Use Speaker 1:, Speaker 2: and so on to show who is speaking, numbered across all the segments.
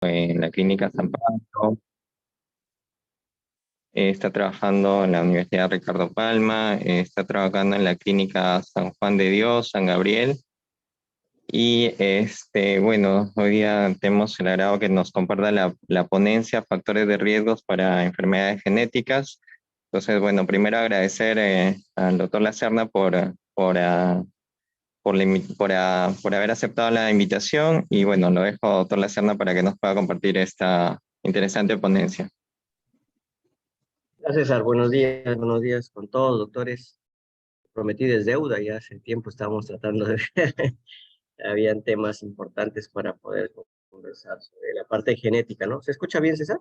Speaker 1: en la Clínica San Pablo, está trabajando en la Universidad Ricardo Palma, está trabajando en la Clínica San Juan de Dios, San Gabriel. Y bueno, hoy día tenemos el agrado que nos comparta la ponencia Factores de Riesgos para Enfermedades Genéticas. Entonces, bueno, primero agradecer al doctor Lacerna por haber aceptado la invitación y bueno, lo dejo, doctor Lacerna, para que nos pueda compartir esta interesante ponencia.
Speaker 2: Gracias, César. Buenos días con todos, doctores. Prometí es deuda, ya hace tiempo estábamos tratando de habían temas importantes para poder conversar sobre la parte genética, ¿no? ¿Se escucha bien, César?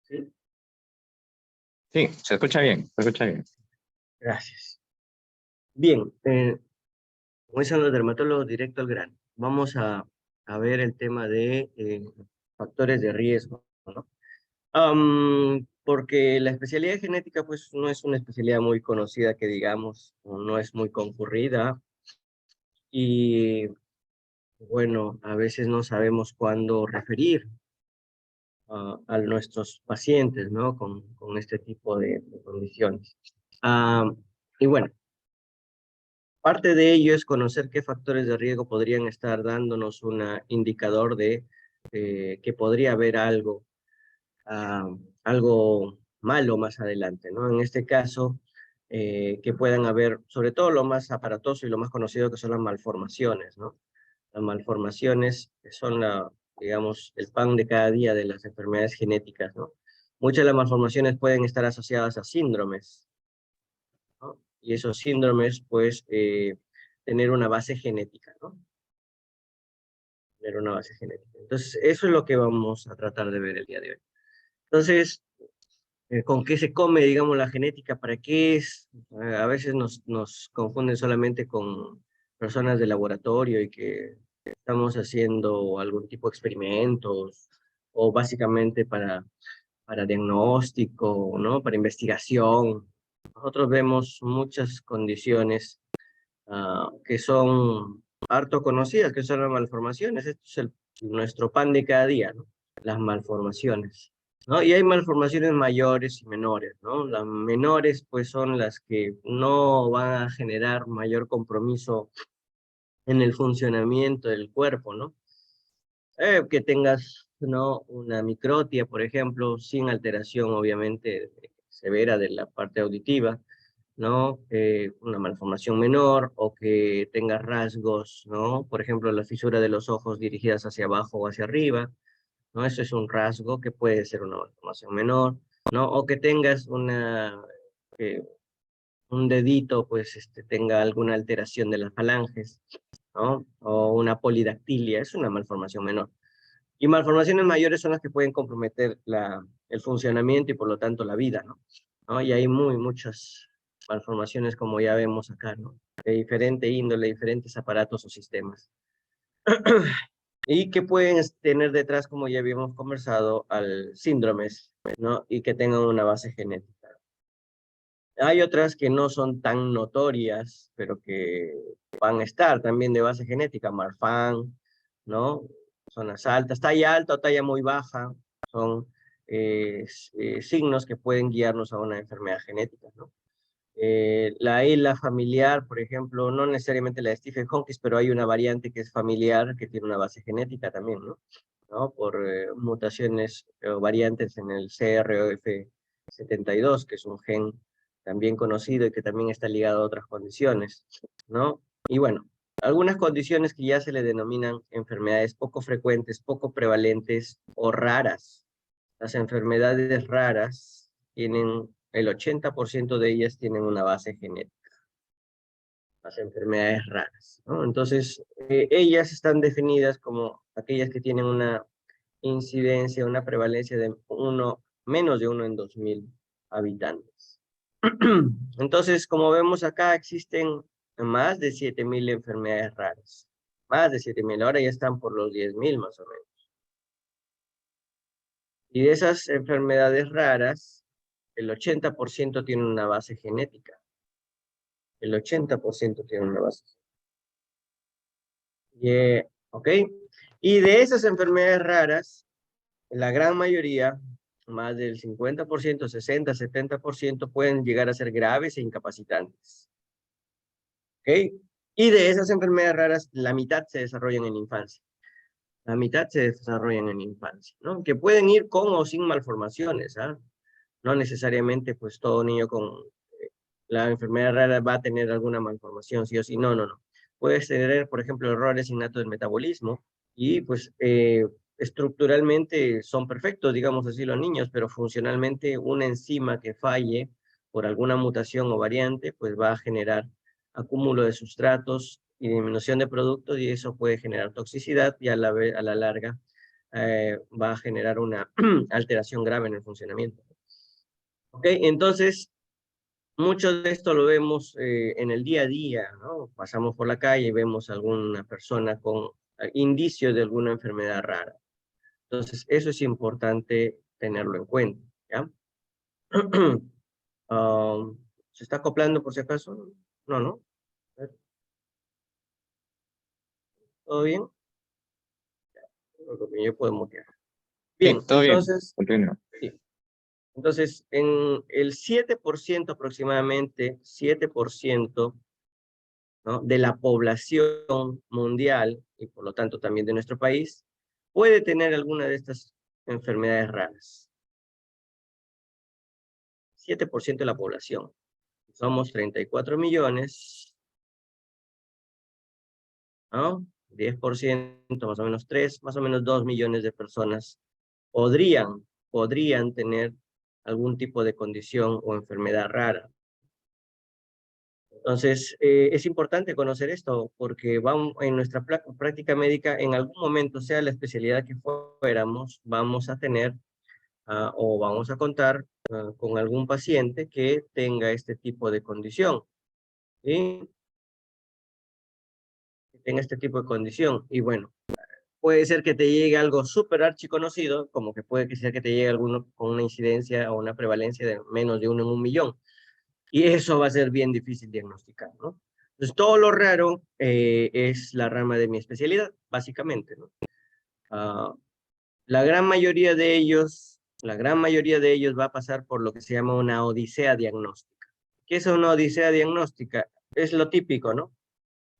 Speaker 2: Sí.
Speaker 1: Sí, se escucha bien, se escucha bien.
Speaker 2: Gracias. Bien, como dicen los dermatólogos, directo al grano. Vamos a ver el tema de factores de riesgo, ¿no? Porque la especialidad genética, pues, no es una especialidad muy conocida, que digamos, o no es muy concurrida, y bueno, a veces no sabemos cuándo referir a nuestros pacientes, ¿no? Con este tipo de condiciones. Y bueno, parte de ello es conocer qué factores de riesgo podrían estar dándonos un indicador de que podría haber algo malo más adelante, ¿no? En este caso, que puedan haber, sobre todo lo más aparatoso y lo más conocido, que son las malformaciones, ¿no? Las malformaciones son digamos, el pan de cada día de las enfermedades genéticas, ¿no? Muchas de las malformaciones pueden estar asociadas a síndromes, ¿no? Y esos síndromes, pues, tener una base genética, ¿no? Tener una base genética. Entonces, eso es lo que vamos a tratar de ver el día de hoy. Entonces, ¿con qué se come, digamos, la genética? ¿Para qué es? A veces nos confunden solamente con personas de laboratorio y que estamos haciendo algún tipo de experimentos o básicamente para diagnóstico, ¿no? Para investigación. Nosotros vemos muchas condiciones que son harto conocidas, que son las malformaciones. Esto es nuestro pan de cada día, ¿no? Las malformaciones, ¿no? Y hay malformaciones mayores y menores, ¿no? Las menores, pues, son las que no van a generar mayor compromiso en el funcionamiento del cuerpo, ¿no? Que tengas, ¿no? Una microtia, por ejemplo, sin alteración, obviamente, severa de la parte auditiva, ¿no? Una malformación menor, o que tengas rasgos, ¿no? Por ejemplo, la fisura de los ojos dirigidas hacia abajo o hacia arriba, ¿no? Eso es un rasgo que puede ser una malformación menor, ¿no? O que tengas eh, un dedito, pues, tenga alguna alteración de las falanges, ¿no? O una polidactilia, es una malformación menor. Y malformaciones mayores son las que pueden comprometer el funcionamiento y por lo tanto la vida, ¿no? ¿No? Y hay muchas malformaciones, como ya vemos acá, ¿no? De diferente índole, diferentes aparatos o sistemas. Y que pueden tener detrás, como ya habíamos conversado, al síndromes, ¿no? Y que tengan una base genética. Hay otras que no son tan notorias, pero que van a estar también de base genética, Marfan, ¿no? Zonas altas, talla alta o talla muy baja, son signos que pueden guiarnos a una enfermedad genética, ¿no? La ELA familiar, por ejemplo, no necesariamente la de Stephen Hawking, pero hay una variante que es familiar, que tiene una base genética también, ¿no? ¿No? Por mutaciones o variantes en el CRF72, que es un gen también conocido y que también está ligado a otras condiciones, ¿no? Y bueno, algunas condiciones que ya se le denominan enfermedades poco frecuentes, poco prevalentes o raras. Las enfermedades raras tienen, el 80% de ellas tienen una base genética, las enfermedades raras, ¿no? Entonces, ellas están definidas como aquellas que tienen una incidencia, una prevalencia de menos de 1 en 2.000 habitantes. Entonces, como vemos acá, existen más de 7.000 enfermedades raras. Más de 7.000, ahora ya están por los 10.000 más o menos. Y de esas enfermedades raras, el 80% tiene una base genética. El 80% tiene una base. ¿Ok? Y de esas enfermedades raras, la gran mayoría, más del 50%, 60, 70%, pueden llegar a ser graves e incapacitantes. ¿Ok? Y de esas enfermedades raras, la mitad se desarrollan en infancia. La mitad se desarrollan en infancia, ¿no? Que pueden ir con o sin malformaciones, ¿ah? No necesariamente, pues, todo niño con la enfermedad rara va a tener alguna malformación, sí o sí. No, no, no. Puedes tener, por ejemplo, errores innatos del metabolismo y, pues, estructuralmente son perfectos, digamos así, los niños, pero funcionalmente una enzima que falle por alguna mutación o variante, pues va a generar acúmulo de sustratos y disminución de productos y eso puede generar toxicidad y a la larga va a generar una alteración grave en el funcionamiento. ¿Ok? Entonces, mucho de esto lo vemos en el día a día, ¿no? Pasamos por la calle y vemos a alguna persona con indicios de alguna enfermedad rara. Entonces, eso es importante tenerlo en cuenta, ¿ya? ¿Se está acoplando por si acaso? No, ¿no? A ver, ¿todo bien? Yo puedo mutear.
Speaker 1: Sí,
Speaker 2: Bien,
Speaker 1: todo bien.
Speaker 2: entonces,
Speaker 1: Continúa.
Speaker 2: sí. Entonces, en el 7% aproximadamente, 7%, ¿no?, de la población mundial, y por lo tanto también de nuestro país, puede tener alguna de estas enfermedades raras. 7% de la población. Somos 34 millones, ¿no? 10%, más o menos 3, más o menos 2 millones de personas podrían tener algún tipo de condición o enfermedad rara. Entonces, es importante conocer esto porque vamos, en nuestra práctica médica, en algún momento, sea la especialidad que fuéramos, vamos a tener o vamos a contar con algún paciente que tenga este tipo de condición. ¿Sí? Que tenga este tipo de condición. Y bueno, puede ser que te llegue algo súper archiconocido, como que puede ser que te llegue alguno con una incidencia o una prevalencia de menos de 1 en 1 millón. Y eso va a ser bien difícil diagnosticar, ¿no? Entonces, todo lo raro es la rama de mi especialidad, básicamente, ¿no? Ah, la gran mayoría de ellos va a pasar por lo que se llama una odisea diagnóstica. ¿Qué es una odisea diagnóstica? Es lo típico, ¿no?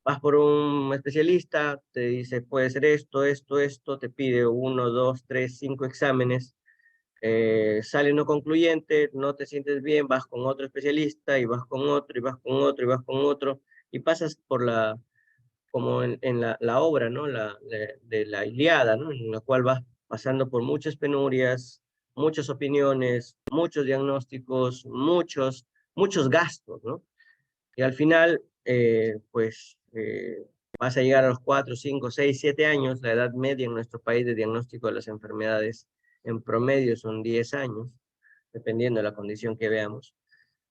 Speaker 2: Vas por un especialista, te dice, puede ser esto, esto, esto, te pide 1, 2, 3, 5 exámenes, sale no concluyente, no te sientes bien, vas con otro especialista y vas con otro y vas con otro y vas con otro y pasas por como en la obra, ¿no? De la Ilíada, ¿no? En la cual vas pasando por muchas penurias, muchas opiniones, muchos diagnósticos, muchos gastos, ¿no? Y al final, pues, vas a llegar a los 4, 5, 6, 7 años, la edad media en nuestro país de diagnóstico de las enfermedades en promedio son 10 años, dependiendo de la condición que veamos.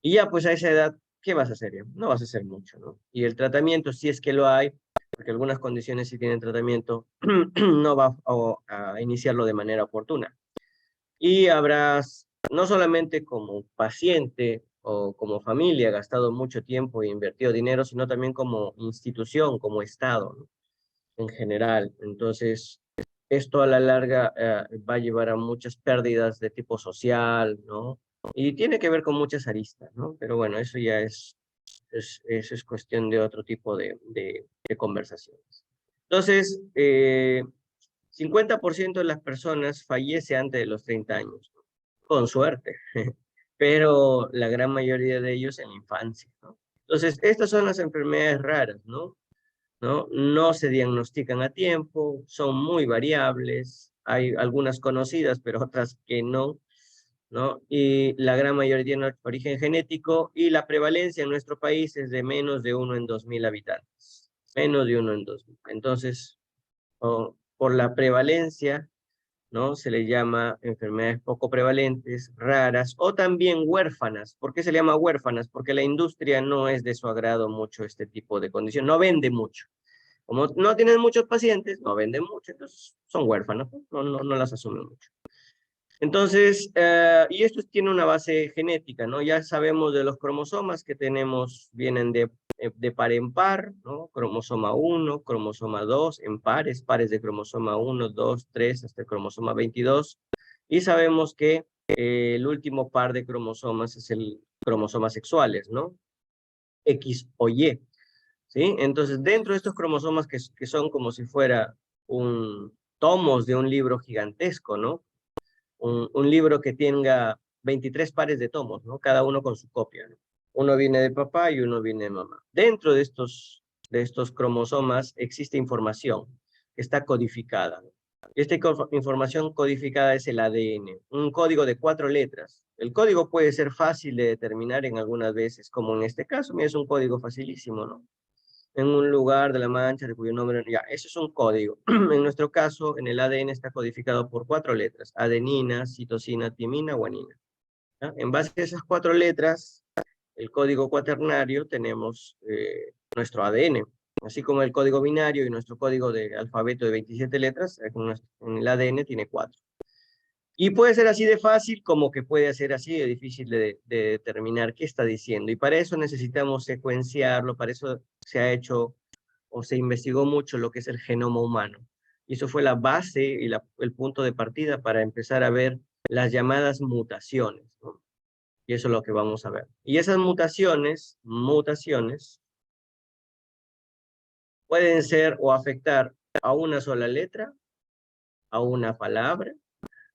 Speaker 2: Y ya, pues a esa edad, ¿qué vas a hacer? No vas a hacer mucho, ¿no? Y el tratamiento, si es que lo hay, porque algunas condiciones sí tienen tratamiento, no va a iniciarlo de manera oportuna. Y habrás, no solamente como paciente o como familia, gastado mucho tiempo e invertido dinero, sino también como institución, como Estado, ¿no? En general. Entonces, esto a la larga va a llevar a muchas pérdidas de tipo social, ¿no? Y tiene que ver con muchas aristas, ¿no? Pero bueno, eso ya eso es cuestión de otro tipo de conversaciones. Entonces, 50% de las personas fallece antes de los 30 años, ¿no? Con suerte, pero la gran mayoría de ellos en la infancia, ¿no? Entonces, estas son las enfermedades raras, ¿no? No se diagnostican a tiempo, son muy variables, hay algunas conocidas, pero otras que no, ¿no? Y la gran mayoría tiene origen genético y la prevalencia en nuestro país es de menos de 1 en 2.000 habitantes, menos de 1 en 2.000. Entonces, por la prevalencia, ¿no? Se le llama enfermedades poco prevalentes, raras o también huérfanas. ¿Por qué se le llama huérfanas? Porque la industria no es de su agrado mucho este tipo de condición, no vende mucho. Como no tienen muchos pacientes, no venden mucho, entonces son huérfanos, no las asumen mucho. Entonces, y esto tiene una base genética, ¿no? Ya sabemos de los cromosomas que tenemos, vienen de par en par, ¿no? Cromosoma 1, cromosoma 2, en pares de cromosoma 1, 2, 3, hasta el cromosoma 22. Y sabemos que el último par de cromosomas es el cromosomas sexuales, ¿no? X o Y, ¿sí? Entonces, dentro de estos cromosomas que son como si fuera tomos de un libro gigantesco, ¿no? Un libro que tenga 23 pares de tomos, ¿no? Cada uno con su copia, ¿no? Uno viene de papá y uno viene de mamá. Dentro de estos cromosomas existe información que está codificada, ¿no? Esta información codificada es el ADN, un código de 4 letras. El código puede ser fácil de determinar en algunas veces, como en este caso, mira, es un código facilísimo, ¿no? En un lugar de la mancha de cuyo nombre, ya, eso es un código. En nuestro caso, en el ADN está codificado por 4 letras, adenina, citosina, timina, guanina. ¿Ya? En base a esas 4 letras, el código cuaternario, tenemos nuestro ADN, así como el código binario y nuestro código de alfabeto de 27 letras, en el ADN tiene 4. Y puede ser así de fácil como que puede ser así de difícil de determinar qué está diciendo. Y para eso necesitamos secuenciarlo, para eso se ha hecho o se investigó mucho lo que es el genoma humano. Y eso fue la base y el punto de partida para empezar a ver las llamadas mutaciones, ¿no? Y eso es lo que vamos a ver. Y esas mutaciones pueden ser o afectar a una sola letra, a una palabra,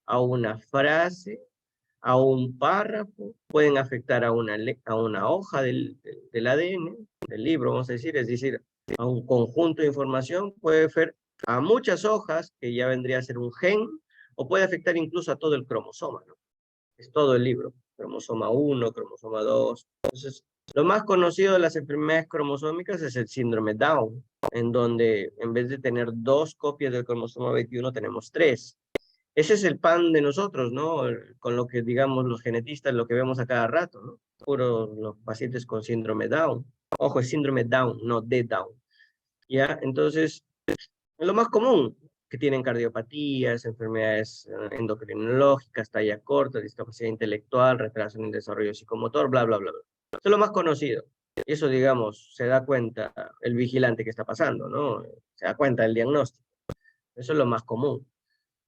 Speaker 2: a una frase, a un párrafo, pueden afectar a una hoja del ADN, del libro, vamos a decir, es decir, a un conjunto de información, puede ser a muchas hojas, que ya vendría a ser un gen, o puede afectar incluso a todo el cromosoma, ¿no? Es todo el libro, cromosoma 1, cromosoma 2. Entonces, lo más conocido de las enfermedades cromosómicas es el síndrome Down, en donde en vez de tener 2 copias del cromosoma 21, tenemos 3. Ese es el pan de nosotros, ¿no? Con lo que, digamos, los genetistas, lo que vemos a cada rato, ¿no? Puro los pacientes con síndrome Down. Ojo, es síndrome Down, no de Down. ¿Ya? Entonces, es lo más común, que tienen cardiopatías, enfermedades endocrinológicas, talla corta, discapacidad intelectual, retraso en el desarrollo psicomotor, bla, bla, bla, bla. Eso es lo más conocido. Y eso, digamos, se da cuenta el vigilante que está pasando, ¿no? Se da cuenta del diagnóstico. Eso es lo más común,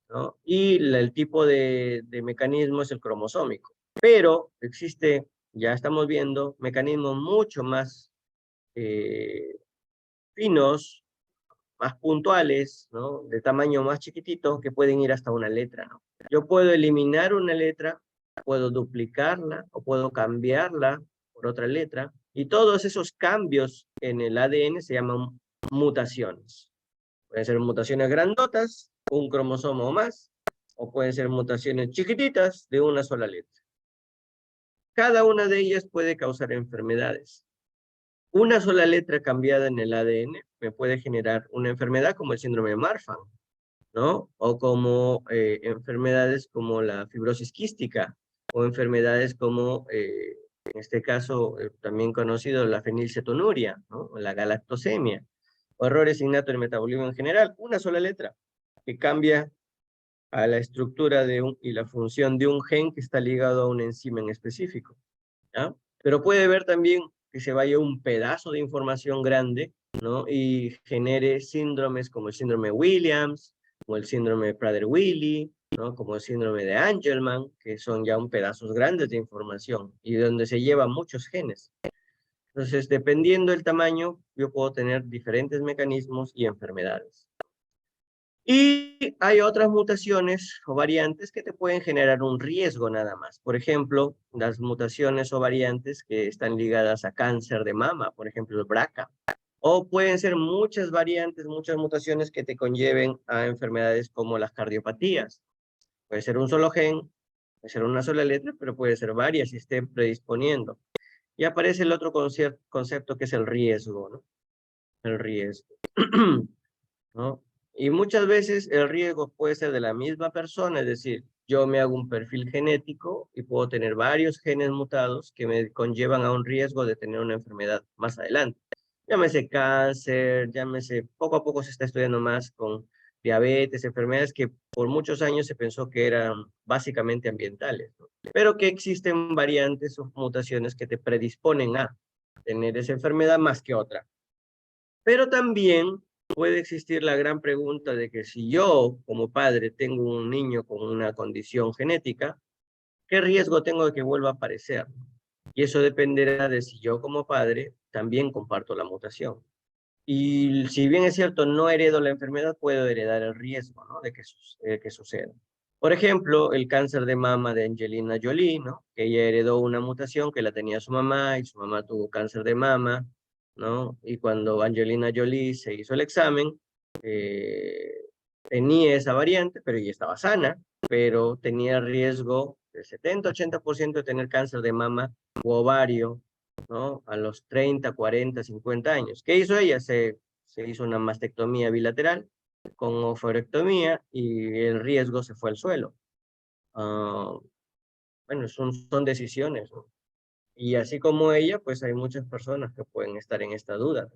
Speaker 2: ¿no? Y el tipo de mecanismo es el cromosómico. Pero existe, ya estamos viendo, mecanismos mucho más finos, más puntuales, ¿no? De tamaño más chiquitito, que pueden ir hasta una letra, ¿no? Yo puedo eliminar una letra, puedo duplicarla o puedo cambiarla por otra letra, y todos esos cambios en el ADN se llaman mutaciones. Pueden ser mutaciones grandotas, un cromosoma o más, o pueden ser mutaciones chiquititas de una sola letra. Cada una de ellas puede causar enfermedades. Una sola letra cambiada en el ADN me puede generar una enfermedad como el síndrome de Marfan, ¿no? O como enfermedades como la fibrosis quística, o enfermedades como, en este caso, también conocido la fenilcetonuria, ¿no? O la galactosemia, o errores innatos del metabolismo en general. Una sola letra que cambia a la estructura y la función de un gen que está ligado a un enzima en específico, ¿ya? Pero puede ver también que se vaya un pedazo de información grande, ¿no? Y genere síndromes como el síndrome de Williams, como el síndrome de Prader-Willi, ¿no? Como el síndrome de Angelman, que son ya un pedazos grandes de información y donde se llevan muchos genes. Entonces, dependiendo del tamaño, yo puedo tener diferentes mecanismos y enfermedades. Y hay otras mutaciones o variantes que te pueden generar un riesgo nada más. Por ejemplo, las mutaciones o variantes que están ligadas a cáncer de mama, por ejemplo, el BRCA. O pueden ser muchas variantes, muchas mutaciones que te conlleven a enfermedades como las cardiopatías. Puede ser un solo gen, puede ser una sola letra, pero puede ser varias y estén predisponiendo. Y aparece el otro concepto que es el riesgo, ¿no? El riesgo. ¿No? Y muchas veces el riesgo puede ser de la misma persona, es decir, yo me hago un perfil genético y puedo tener varios genes mutados que me conllevan a un riesgo de tener una enfermedad más adelante. Llámese cáncer, llámese, poco a poco se está estudiando más con diabetes, enfermedades que por muchos años se pensó que eran básicamente ambientales, ¿no? Pero que existen variantes o mutaciones que te predisponen a tener esa enfermedad más que otra. Pero también puede existir la gran pregunta de que si yo, como padre, tengo un niño con una condición genética, ¿qué riesgo tengo de que vuelva a aparecer? Y eso dependerá de si yo, como padre, también comparto la mutación. Y si bien es cierto, no heredo la enfermedad, puedo heredar el riesgo, ¿no? De que suceda. Por ejemplo, el cáncer de mama de Angelina Jolie, ¿no? Que ella heredó una mutación que la tenía su mamá y su mamá tuvo cáncer de mama, ¿no? Y cuando Angelina Jolie se hizo el examen, eh, tenía esa variante, pero ella estaba sana, pero tenía riesgo del 70-80% de tener cáncer de mama u ovario, ¿no? A los 30, 40, 50 años. ¿Qué hizo ella? Se hizo una mastectomía bilateral con oforectomía y el riesgo se fue al suelo. Ah, bueno, son decisiones, ¿no? Y así como ella, pues hay muchas personas que pueden estar en esta duda.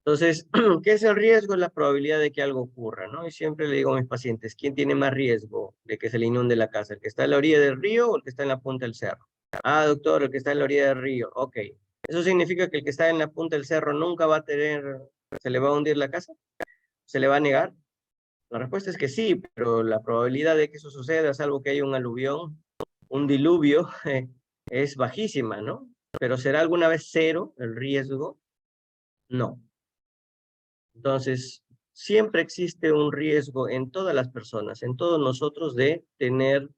Speaker 2: Entonces, ¿qué es el riesgo? Es la probabilidad de que algo ocurra, ¿no? Y siempre le digo a mis pacientes, ¿quién tiene más riesgo de que se le inunde la casa? ¿El que está en la orilla del río o el que está en la punta del cerro? Ah, doctor, el que está en la orilla del río. Ok. ¿Eso significa que el que está en la punta del cerro nunca va a tener, se le va a hundir la casa? ¿Se le va a negar? La respuesta es que sí, pero la probabilidad de que eso suceda, salvo que haya un aluvión, un diluvio, es bajísima, ¿no? Pero ¿será alguna vez cero el riesgo? No. Entonces, siempre existe un riesgo en todas las personas, en todos nosotros, de tener,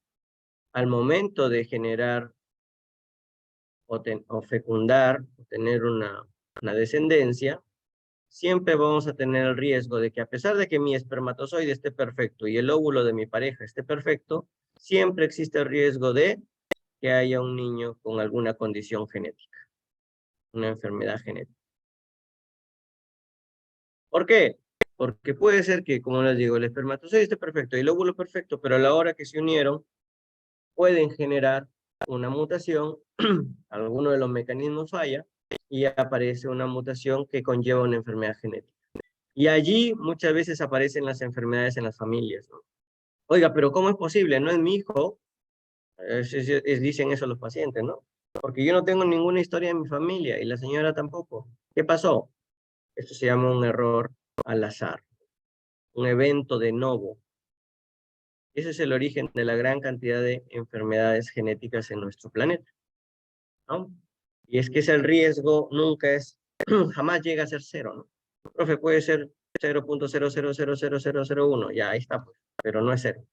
Speaker 2: al momento de generar o fecundar, o tener una descendencia, siempre vamos a tener el riesgo de que, a pesar de que mi espermatozoide esté perfecto y el óvulo de mi pareja esté perfecto, siempre existe el riesgo de que haya un niño con alguna condición genética, una enfermedad genética. ¿Por qué? Porque puede ser que, como les digo, el espermatozoide esté perfecto y el óvulo perfecto, pero a la hora que se unieron, pueden generar una mutación, alguno de los mecanismos falla, y aparece una mutación que conlleva una enfermedad genética. Y allí muchas veces aparecen las enfermedades en las familias, ¿no? Oiga, pero ¿cómo es posible? No es mi hijo, dicen eso los pacientes, ¿no? Porque yo no tengo ninguna historia en mi familia y la señora tampoco. ¿Qué pasó? Esto se llama un error al azar, un evento de novo. Ese es el origen de la gran cantidad de enfermedades genéticas en nuestro planeta, ¿no? Y es que ese riesgo nunca es, jamás llega a ser cero, ¿no? Profe, puede ser 0.00000001, ya ahí está, pues, pero no es cero.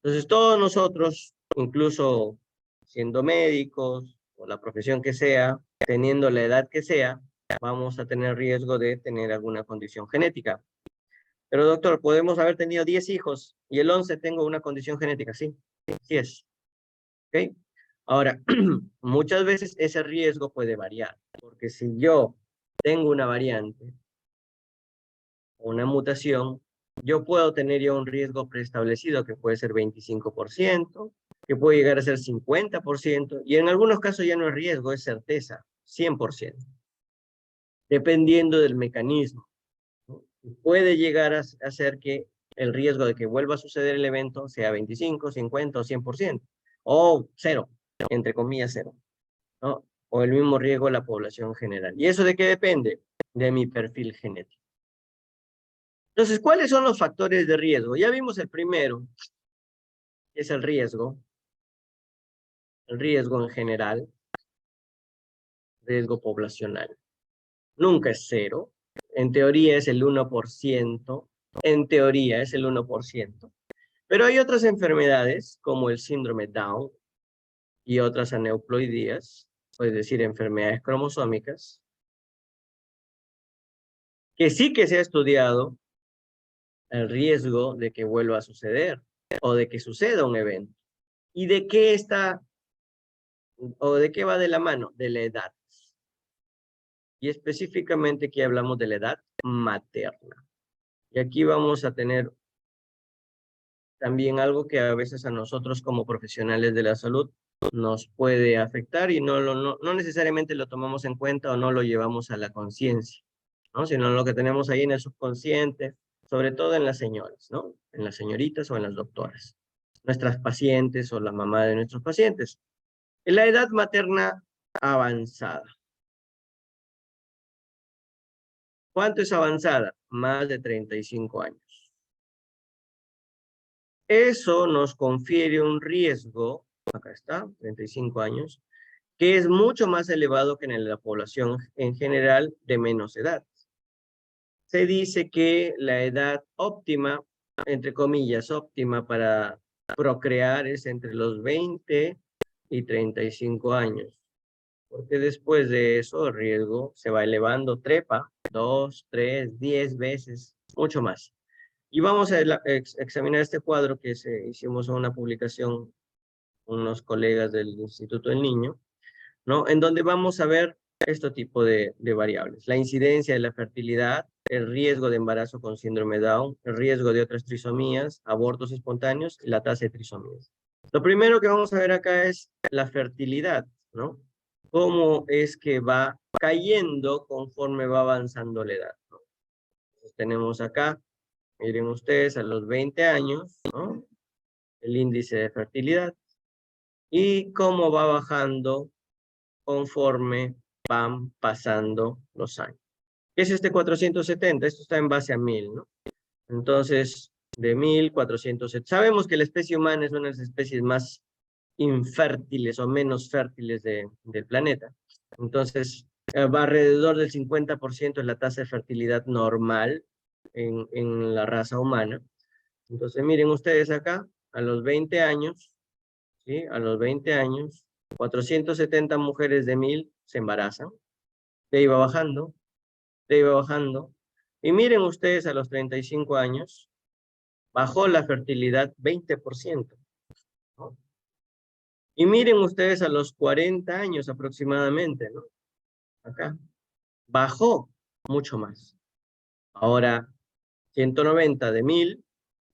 Speaker 2: Entonces todos nosotros, incluso siendo médicos, o la profesión que sea, teniendo la edad que sea, vamos a tener riesgo de tener alguna condición genética. Pero doctor, podemos haber tenido 10 hijos y el 11 tengo una condición genética, sí, sí es. ¿Ok? Ahora, muchas veces ese riesgo puede variar, porque si yo tengo una variante, una mutación, yo puedo tener ya un riesgo preestablecido que puede ser 25%, que puede llegar a ser 50%, y en algunos casos ya no es riesgo, es certeza, 100%, dependiendo del mecanismo, ¿no? Puede llegar a ser que el riesgo de que vuelva a suceder el evento sea 25, 50 o 100%, o cero, entre comillas cero, ¿no? O el mismo riesgo de la población general. ¿Y eso de qué depende? De mi perfil genético. Entonces, ¿cuáles son los factores de riesgo? Ya vimos el primero, que es el riesgo en general, riesgo poblacional. Nunca es cero, en teoría es el 1%, en teoría es el 1%. Pero hay otras enfermedades, como el síndrome Down y otras aneuploidías, es decir, enfermedades cromosómicas, que sí que se ha estudiado el riesgo de que vuelva a suceder o de que suceda un evento. ¿Y de qué está o de qué va de la mano? De la edad. Y específicamente aquí hablamos de la edad materna. Y aquí vamos a tener también algo que a veces a nosotros como profesionales de la salud nos puede afectar y no necesariamente lo tomamos en cuenta o no lo llevamos a la conciencia, ¿no? Sino lo que tenemos ahí en el subconsciente, sobre todo en las señoras, ¿no? En las señoritas o en las doctoras, nuestras pacientes o la mamá de nuestros pacientes. En la edad materna avanzada. ¿Cuánto es avanzada? Más de 35 años. Eso nos confiere un riesgo, acá está, 35 años, que es mucho más elevado que en la población en general de menos edad. Se dice que la edad óptima, entre comillas, óptima para procrear es entre los 20 y 35 años. Porque después de eso el riesgo se va elevando, trepa, 2, 3, 10 veces, mucho más. Y vamos a examinar este cuadro que hicimos una publicación unos colegas del Instituto del Niño, ¿no? En donde vamos a ver este tipo de variables. La incidencia de la fertilidad, el riesgo de embarazo con síndrome Down, el riesgo de otras trisomías, abortos espontáneos y la tasa de trisomías. Lo primero que vamos a ver acá es la fertilidad, ¿no? Cómo es que va cayendo conforme va avanzando la edad, ¿no? Entonces tenemos acá, miren ustedes, a los 20 años, ¿no? El índice de fertilidad y cómo va bajando conforme van pasando los años. ¿Qué es este 470? Esto está en base a 1000, ¿no? Entonces, de 1470. Sabemos que la especie humana es una de las especies más infértiles o menos fértiles del planeta. Entonces, va alrededor del 50% es la tasa de fertilidad normal en la raza humana. Entonces, miren ustedes acá, a los 20 años, ¿sí? A los 20 años, 470 mujeres de 1000 se embarazan. De ahí va bajando, de ahí va bajando. Y miren ustedes a los 35 años, bajó la fertilidad 20%, ¿no? Y miren ustedes a los 40 años aproximadamente, ¿no? Acá, bajó mucho más. Ahora, 190 de 1000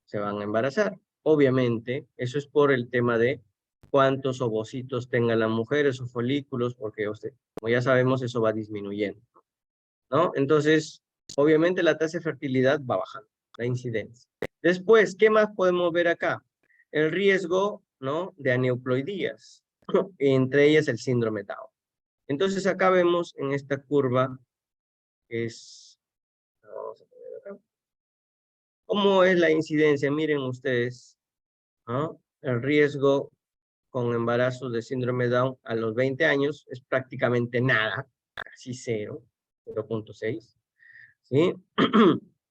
Speaker 2: se van a embarazar. Obviamente, eso es por el tema de cuántos ovocitos tengan las mujeres o folículos, porque como ya sabemos, eso va disminuyendo, ¿no? Entonces, obviamente la tasa de fertilidad va bajando, la incidencia. Después, ¿qué más podemos ver acá? El riesgo, ¿no? De aneuploidías, entre ellas el síndrome Down. Entonces, acá vemos en esta curva, vamos a poner acá, ¿cómo es la incidencia? Miren ustedes, ¿no? El riesgo con embarazos de síndrome Down a los 20 años es prácticamente nada, casi cero, 0.6, ¿sí?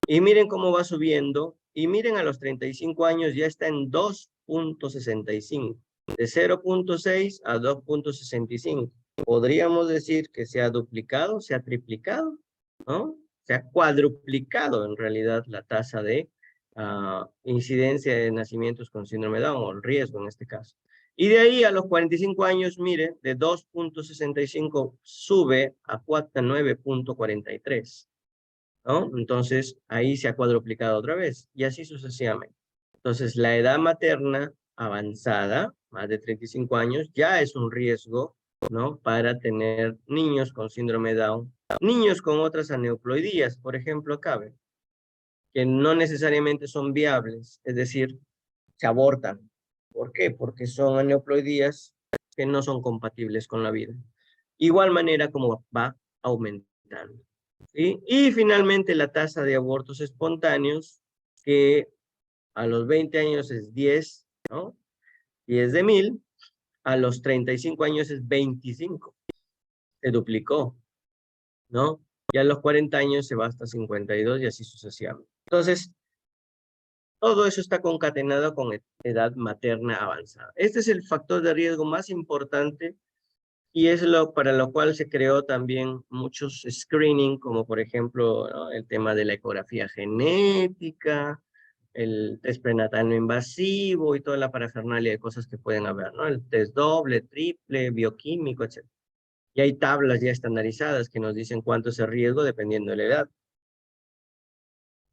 Speaker 2: Y miren cómo va subiendo, y miren a los 35 años ya está en 2.65, de 0.6 a 2.65. Podríamos decir que se ha duplicado, se ha triplicado, ¿no? Se ha cuadruplicado en realidad la tasa de incidencia de nacimientos con síndrome de Down, o el riesgo en este caso. Y de ahí a los 45 años, mire, de 2.65 sube a 9.43, ¿no? Entonces, ahí se ha cuadruplicado otra vez, y así sucesivamente. Entonces, la edad materna avanzada, más de 35 años, ya es un riesgo, ¿no? Para tener niños con síndrome Down, niños con otras aneuploidías, por ejemplo, acá, ¿ve? Que no necesariamente son viables, es decir, se abortan. ¿Por qué? Porque son aneuploidías que no son compatibles con la vida. Igual manera como va aumentando, ¿sí? Y finalmente la tasa de abortos espontáneos, que a los 20 años es 10, ¿no? 10 de 1000, a los 35 años es 25, se duplicó, ¿no? Y a los 40 años se va hasta 52 y así sucesivamente. Entonces, todo eso está concatenado con edad materna avanzada. Este es el factor de riesgo más importante y es para lo cual se creó también muchos screening, como por ejemplo, ¿no? El tema de la ecografía genética, el test prenatal no invasivo y toda la parafernalia de cosas que pueden haber, ¿no? El test doble, triple, bioquímico, etc. Y hay tablas ya estandarizadas que nos dicen cuánto es el riesgo dependiendo de la edad.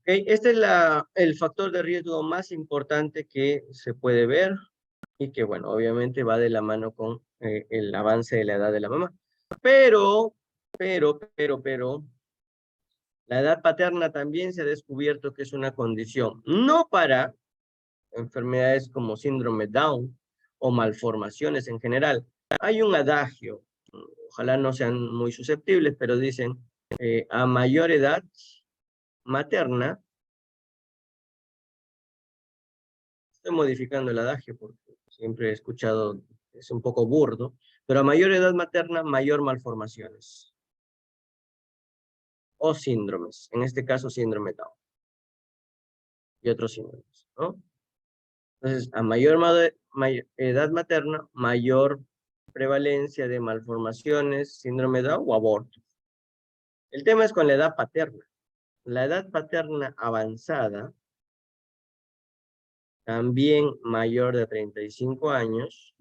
Speaker 2: Okay, este es el factor de riesgo más importante que se puede ver y que, bueno, obviamente va de la mano con el avance de la edad de la mamá. Pero, la edad paterna también se ha descubierto que es una condición, no para enfermedades como síndrome Down o malformaciones en general. Hay un adagio, ojalá no sean muy susceptibles, pero dicen, a mayor edad materna, estoy modificando el adagio porque siempre he escuchado, es un poco burdo, pero a mayor edad materna, mayor malformaciones o síndromes, en este caso síndrome Down y otros síndromes, ¿no? Entonces, a mayor edad materna, mayor prevalencia de malformaciones, síndrome Down o aborto. El tema es con la edad paterna. La edad paterna avanzada, también mayor de 35 años,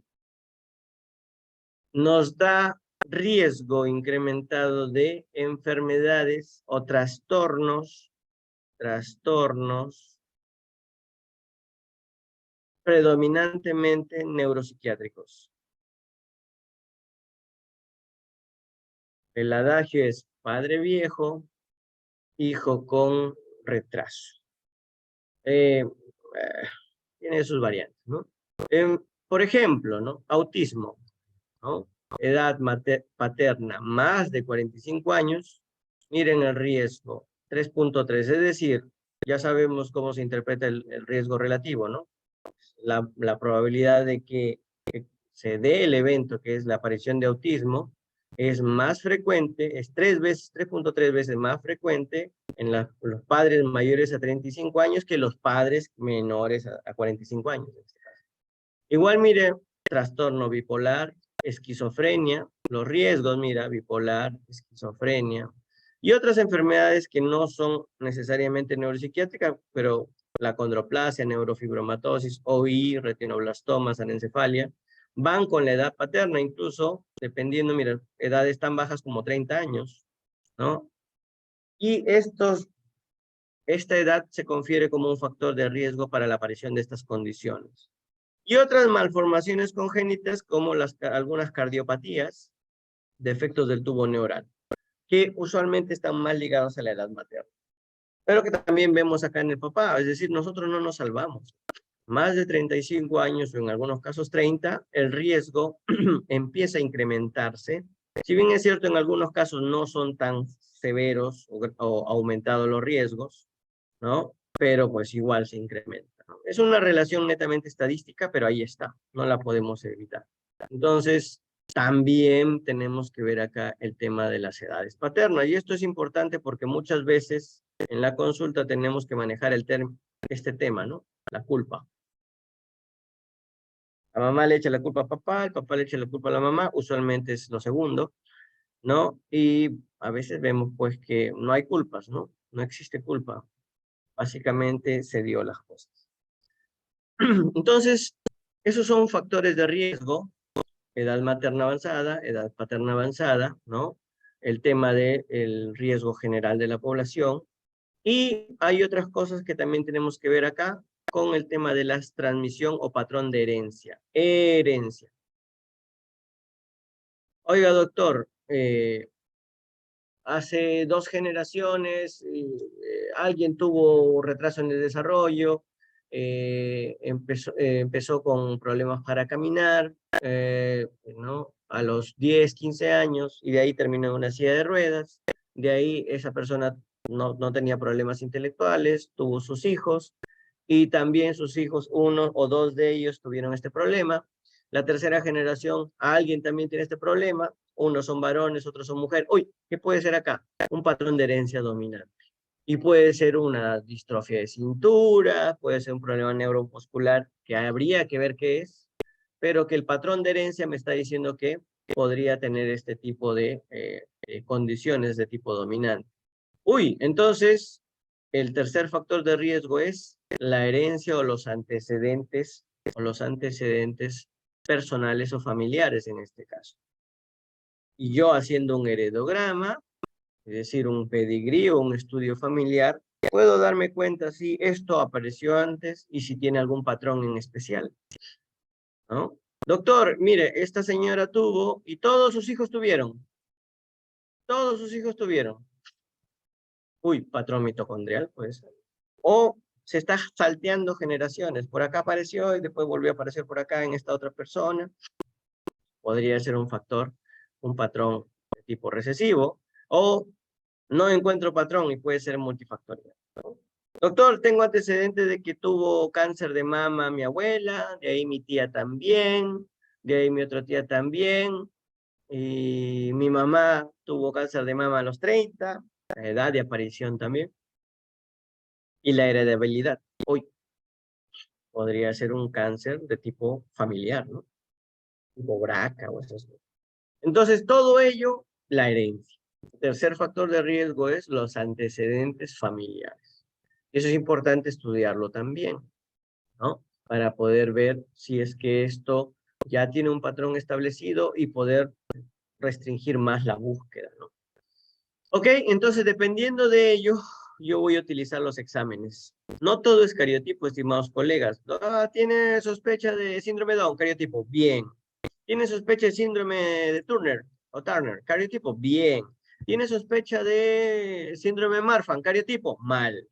Speaker 2: nos da riesgo incrementado de enfermedades o trastornos predominantemente neuropsiquiátricos. El adagio es padre viejo, hijo con retraso. Tiene sus variantes, ¿no? Por ejemplo, ¿no? Autismo, ¿no? Edad paterna más de 45 años, miren el riesgo, 3.3, es decir, ya sabemos cómo se interpreta el riesgo relativo, ¿no? La probabilidad de que se dé el evento, que es la aparición de autismo, es más frecuente, es 3.3 veces más frecuente en los padres mayores a 35 años que los padres menores a 45 años. Igual, mire, trastorno bipolar, esquizofrenia, los riesgos, mira, bipolar, esquizofrenia, y otras enfermedades que no son necesariamente neuropsiquiátricas, pero la condroplasia, neurofibromatosis, OI, retinoblastomas, anencefalia, van con la edad paterna, incluso dependiendo, mira, edades tan bajas como 30 años, ¿no? Y esta edad se confiere como un factor de riesgo para la aparición de estas condiciones. Y otras malformaciones congénitas como algunas cardiopatías, defectos del tubo neural, que usualmente están más ligados a la edad materna. Pero que también vemos acá en el papá, es decir, nosotros no nos salvamos. Más de 35 años, o en algunos casos 30, el riesgo empieza a incrementarse. Si bien es cierto, en algunos casos no son tan severos o aumentados los riesgos, ¿no? Pero pues igual se incrementa, ¿no? Es una relación netamente estadística, pero ahí está, no la podemos evitar. Entonces, también tenemos que ver acá el tema de las edades paternas, y esto es importante porque muchas veces en la consulta tenemos que manejar este tema, ¿no? La culpa. La mamá le echa la culpa a papá, el papá le echa la culpa a la mamá, usualmente es lo segundo, ¿no? Y a veces vemos pues que no hay culpas, ¿no? No existe culpa. Básicamente se dio las cosas. Entonces, esos son factores de riesgo: edad materna avanzada, edad paterna avanzada, ¿no? El tema del riesgo general de la población. Y hay otras cosas que también tenemos que ver acá con el tema de la transmisión o patrón de herencia. Herencia. Oiga, doctor, hace 2 generaciones alguien tuvo retraso en el desarrollo, empezó con problemas para caminar, ¿no? A los 10, 15 años, y de ahí terminó en una silla de ruedas. De ahí esa persona no tenía problemas intelectuales, tuvo sus hijos, y también sus hijos, 1 o 2 de ellos tuvieron este problema. La tercera generación, alguien también tiene este problema, unos son varones, otros son mujeres. Uy, ¿qué puede ser acá? Un patrón de herencia dominante. Y puede ser una distrofia de cintura, puede ser un problema neuromuscular que habría que ver qué es, pero que el patrón de herencia me está diciendo que podría tener este tipo de condiciones de tipo dominante. Uy, entonces, el tercer factor de riesgo es la herencia o los antecedentes personales o familiares en este caso. Y yo haciendo un heredograma, es decir, un pedigrí o un estudio familiar, puedo darme cuenta si esto apareció antes y si tiene algún patrón en especial, ¿no? Doctor, mire, esta señora tuvo y todos sus hijos tuvieron. Todos sus hijos tuvieron. Uy, patrón mitocondrial, pues. O se está salteando generaciones. Por acá apareció y después volvió a aparecer por acá en esta otra persona. Podría ser un factor, un patrón de tipo recesivo. O No encuentro patrón y puede ser multifactorial, ¿no? Doctor, tengo antecedentes de que tuvo cáncer de mama mi abuela, de ahí mi tía también, de ahí mi otra tía también, y mi mamá tuvo cáncer de mama a los 30, la edad de aparición también, y la heredabilidad. Hoy podría ser un cáncer de tipo familiar, ¿no? Tipo BRCA o esas cosas. Entonces, todo ello, la herencia. El tercer factor de riesgo es los antecedentes familiares. Eso es importante estudiarlo también, ¿no? Para poder ver si es que esto ya tiene un patrón establecido y poder restringir más la búsqueda, ¿no? Ok, entonces dependiendo de ello, yo voy a utilizar los exámenes. No todo es cariotipo, estimados colegas. Ah, ¿tiene sospecha de síndrome de Down? Cariotipo, bien. ¿Tiene sospecha de síndrome de Turner o Turner? Cariotipo, bien. ¿Tiene sospecha de síndrome de Marfan? Cariotipo, mal,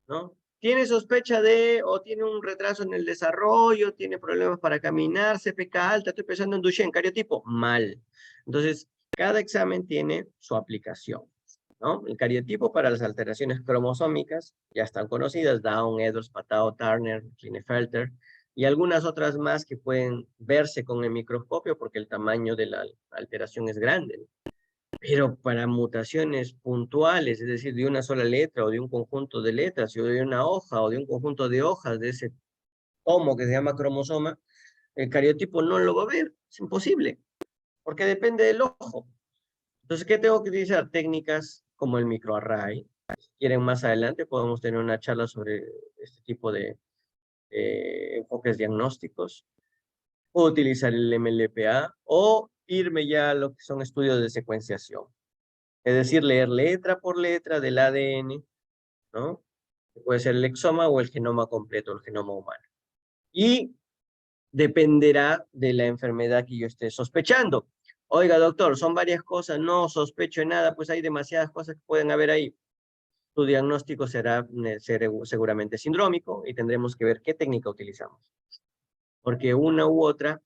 Speaker 2: ¿no? ¿Tiene sospecha de, o tiene un retraso en el desarrollo, tiene problemas para caminar, CPK alta, estoy pensando en Duchenne, cariotipo? Mal. Entonces, cada examen tiene su aplicación, ¿no? El cariotipo para las alteraciones cromosómicas ya están conocidas, Down, Edwards, Patau, Turner, Klinefelter, y algunas otras más que pueden verse con el microscopio porque el tamaño de la alteración es grande, ¿no? Pero para mutaciones puntuales, es decir, de una sola letra o de un conjunto de letras, o de una hoja o de un conjunto de hojas de ese tomo que se llama cromosoma, el cariotipo no lo va a ver, es imposible, porque depende del ojo. Entonces, ¿qué tengo que utilizar? Técnicas como el microarray. Si quieren más adelante, podemos tener una charla sobre este tipo de enfoques diagnósticos, o utilizar el MLPA, o irme ya a lo que son estudios de secuenciación. Es decir, leer letra por letra del ADN, ¿no? Puede ser el exoma o el genoma completo, el genoma humano. Y dependerá de la enfermedad que yo esté sospechando. Oiga, doctor, son varias cosas, no sospecho de nada, pues hay demasiadas cosas que pueden haber ahí. Tu diagnóstico será seguramente sindrómico y tendremos que ver qué técnica utilizamos. Porque una u otra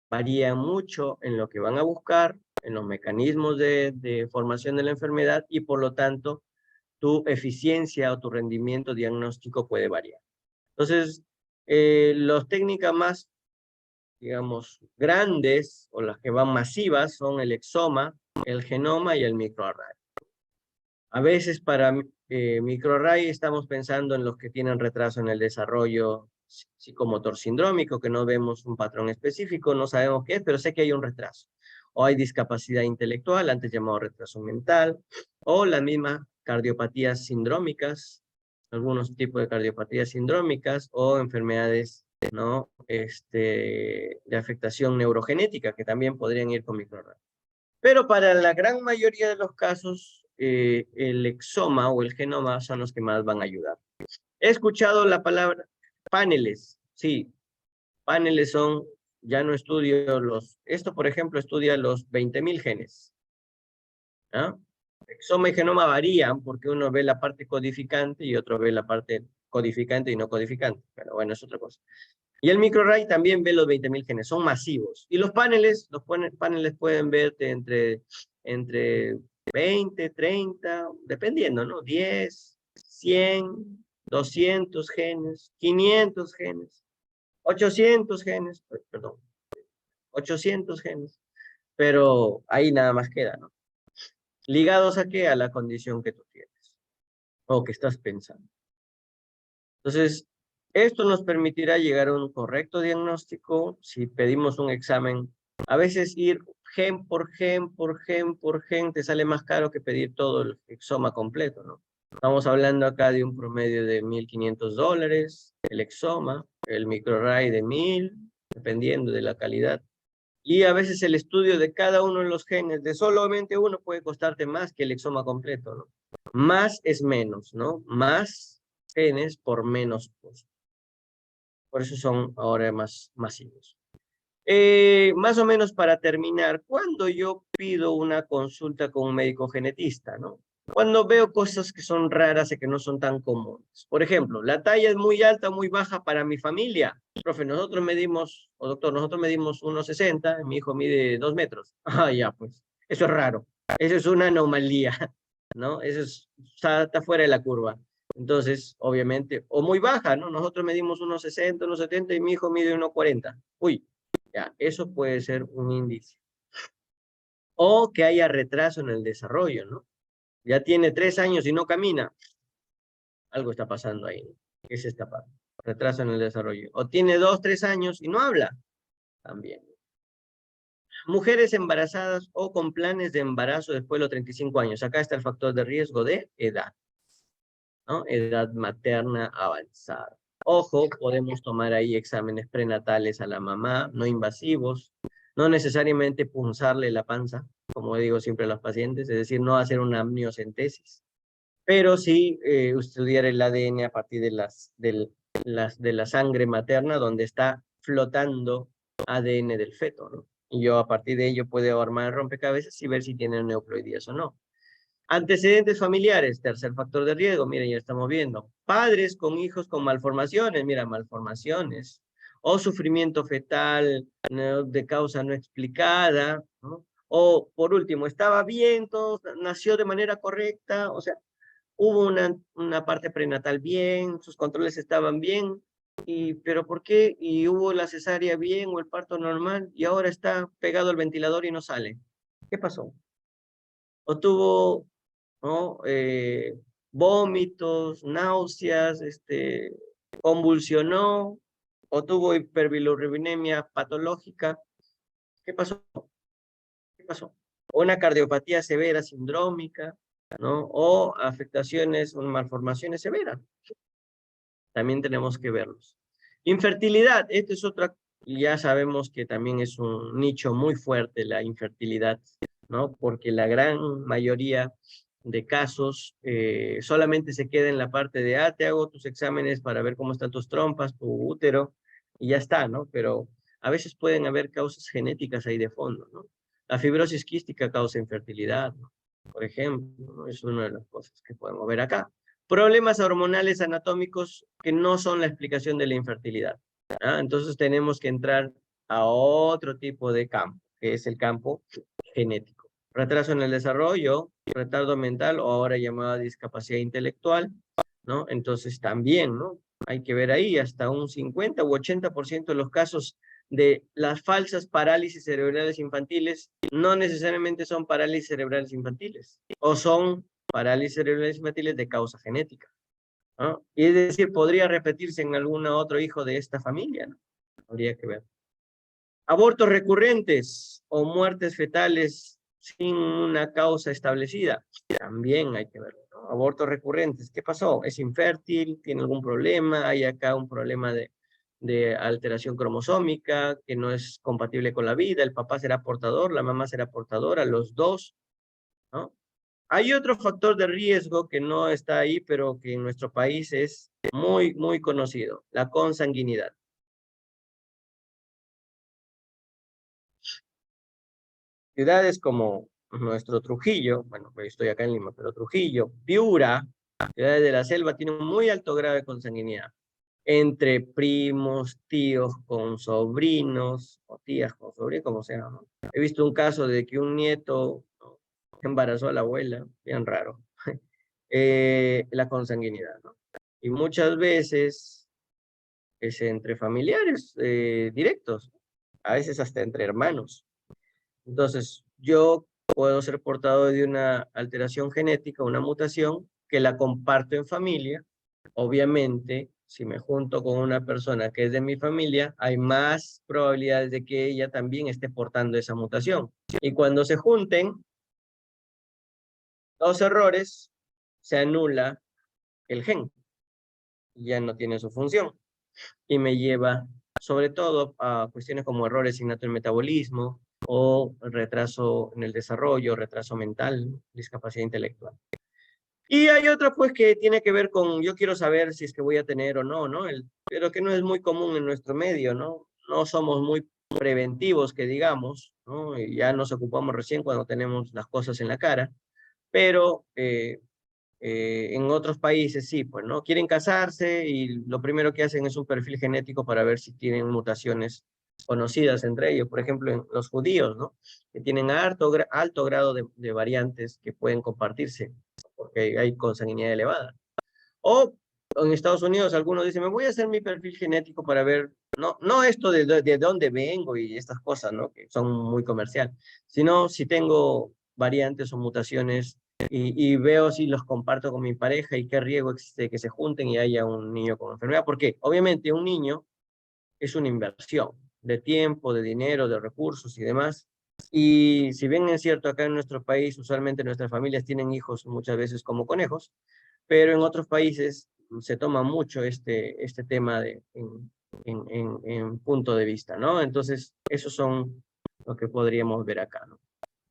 Speaker 2: varía mucho en lo que van a buscar, en los mecanismos de formación de la enfermedad y por lo tanto tu eficiencia o tu rendimiento diagnóstico puede variar. Entonces, las técnicas más, digamos, grandes o las que van masivas son el exoma, el genoma y el microarray. A veces para microarray estamos pensando en los que tienen retraso en el desarrollo psicomotor sindrómico, que no vemos un patrón específico, no sabemos qué es, pero sé que hay un retraso. O hay discapacidad intelectual, antes llamado retraso mental, o las mismas cardiopatías sindrómicas, algunos tipos de cardiopatías sindrómicas, o enfermedades, ¿no? De afectación neurogenética, que también podrían ir con microarray. Pero para la gran mayoría de los casos, el exoma o el genoma son los que más van a ayudar. He escuchado la palabra paneles. Sí, paneles son, ya no estudio esto por ejemplo estudia los 20.000 genes. ¿Ah? Exoma y genoma varían porque uno ve la parte codificante y otro ve la parte codificante y no codificante. Pero bueno, es otra cosa. Y el microarray también ve los 20.000 genes, son masivos. Y los paneles pueden verte entre 20, 30, dependiendo, ¿no? 10, 100, 200 genes, 500 genes, 800 genes, perdón, 800 genes. Pero ahí nada más queda, ¿no? ¿Ligados a qué? A la condición que tú tienes o que estás pensando. Entonces, esto nos permitirá llegar a un correcto diagnóstico si pedimos un examen. A veces ir gen por gen, por gen, por gen, te sale más caro que pedir todo el exoma completo, ¿no? Estamos hablando acá de un promedio de $1,500, el exoma, el microarray de 1,000, dependiendo de la calidad. Y a veces el estudio de cada uno de los genes, de solamente uno, puede costarte más que el exoma completo, ¿no? Más es menos, ¿no? Más genes por menos costo. Por eso son ahora más masivos. Más o menos para terminar, cuando yo pido una consulta con un médico genetista, ¿no? Cuando veo cosas que son raras y que no son tan comunes. Por ejemplo, la talla es muy alta o muy baja para mi familia. Profe, nosotros medimos, o doctor, nosotros medimos 1,60, mi hijo mide 2 metros. Ah, ya, pues, eso es raro. Eso es una anomalía. ¿no? Eso está fuera de la curva. Entonces, obviamente, o muy baja, ¿no? Nosotros medimos unos 60, unos 70 y mi hijo mide unos 40. Uy, ya, eso puede ser un índice. O que haya retraso en el desarrollo, ¿no? Ya tiene 3 años y no camina. Algo está pasando ahí, ¿no? ¿Qué se está pasando? Retraso en el desarrollo. O tiene 2, 3 años y no habla. También. Mujeres embarazadas o con planes de embarazo después de los 35 años. Acá está el factor de riesgo de edad, ¿no? Edad materna avanzada. Ojo, podemos tomar ahí exámenes prenatales a la mamá, no invasivos, no necesariamente punzarle la panza, como digo siempre a los pacientes, es decir, no hacer una amniocentesis, pero sí estudiar el ADN a partir de la sangre materna donde está flotando ADN del feto, ¿no? Y yo a partir de ello puedo armar el rompecabezas y ver si tienen neoploidías o no. Antecedentes familiares, tercer factor de riesgo, miren, ya estamos viendo. Padres con hijos con malformaciones, mira, malformaciones. O sufrimiento fetal, ¿no?, de causa no explicada, ¿no? O, por último, estaba bien, todo nació de manera correcta, o sea, hubo una parte prenatal bien, sus controles estaban bien, pero ¿por qué? Y hubo la cesárea bien o el parto normal, y ahora está pegado al ventilador y no sale. ¿Qué pasó? O tuvo, ¿no?, vómitos, náuseas, convulsionó, o tuvo hiperbilirrubinemia patológica. ¿Qué pasó? ¿Qué pasó? O una cardiopatía severa sindrómica, ¿no? O afectaciones o malformaciones severas. También tenemos que verlos. Infertilidad, esta es otra, ya sabemos que también es un nicho muy fuerte la infertilidad, ¿no? Porque la gran mayoría de casos solamente se queda en la parte de, te hago tus exámenes para ver cómo están tus trompas, tu útero, y ya está, ¿no? Pero a veces pueden haber causas genéticas ahí de fondo, ¿no? La fibrosis quística causa infertilidad, ¿no? Por ejemplo, ¿no? Es una de las cosas que podemos ver acá. Problemas hormonales anatómicos que no son la explicación de la infertilidad. Entonces tenemos que entrar a otro tipo de campo, que es el campo genético. Retraso en el desarrollo, retardo mental o ahora llamada discapacidad intelectual, ¿no? Entonces también, ¿no? Hay que ver ahí hasta un 50 u 80% de los casos de las falsas parálisis cerebrales infantiles no necesariamente son parálisis cerebrales infantiles, o son parálisis cerebrales infantiles de causa genética, ¿no? Y es decir, podría repetirse en algún otro hijo de esta familia, ¿no? Habría que ver. Abortos recurrentes o muertes fetales sin una causa establecida, también hay que verlo, ¿no? Abortos recurrentes, ¿qué pasó? ¿Es infértil? ¿Tiene algún problema? ¿Hay acá un problema de alteración cromosómica que no es compatible con la vida? ¿El papá será portador? ¿La mamá será portadora? ¿Los dos? ¿No? Hay otro factor de riesgo que no está ahí, pero que en nuestro país es muy, muy conocido, la consanguinidad. Ciudades como nuestro Trujillo, bueno, pues estoy acá en Lima, pero Trujillo, Piura, ciudades de la selva, tienen un muy alto grado de consanguinidad. Entre primos, tíos con sobrinos, o tías con sobrinos, como sea, ¿no? He visto un caso de que un nieto, ¿no?, embarazó a la abuela, bien raro. La consanguinidad, ¿no? Y muchas veces es entre familiares directos, a veces hasta entre hermanos. Entonces, yo puedo ser portador de una alteración genética, una mutación, que la comparto en familia. Obviamente, si me junto con una persona que es de mi familia, hay más probabilidades de que ella también esté portando esa mutación. Y cuando se junten dos errores, se anula el gen. Ya no tiene su función. Y me lleva sobre todo a cuestiones como errores innatos en el metabolismo o retraso en el desarrollo, retraso mental, discapacidad intelectual. Y hay otra pues que tiene que ver con yo quiero saber si es que voy a tener o no, ¿no? Pero que no es muy común en nuestro medio, ¿no? No somos muy preventivos, que digamos, ¿no? Y ya nos ocupamos recién cuando tenemos las cosas en la cara, pero en otros países sí, pues, ¿no? Quieren casarse y lo primero que hacen es un perfil genético para ver si tienen mutaciones conocidas entre ellos. Por ejemplo, en los judíos, ¿no? Que tienen alto grado de variantes que pueden compartirse. porque hay consanguinidad elevada. O en Estados Unidos algunos dicen, me voy a hacer mi perfil genético para ver, no esto de dónde vengo y estas cosas, ¿no? Que son muy comercial, sino si tengo variantes o mutaciones y veo si los comparto con mi pareja y qué riesgo existe que se junten y haya un niño con enfermedad. Porque obviamente un niño es una inversión de tiempo, de dinero, de recursos y demás. Y si bien es cierto, acá en nuestro país, usualmente nuestras familias tienen hijos muchas veces como conejos, pero en otros países se toma mucho este tema en punto de vista, ¿no? Entonces, esos son lo que podríamos ver acá, ¿no?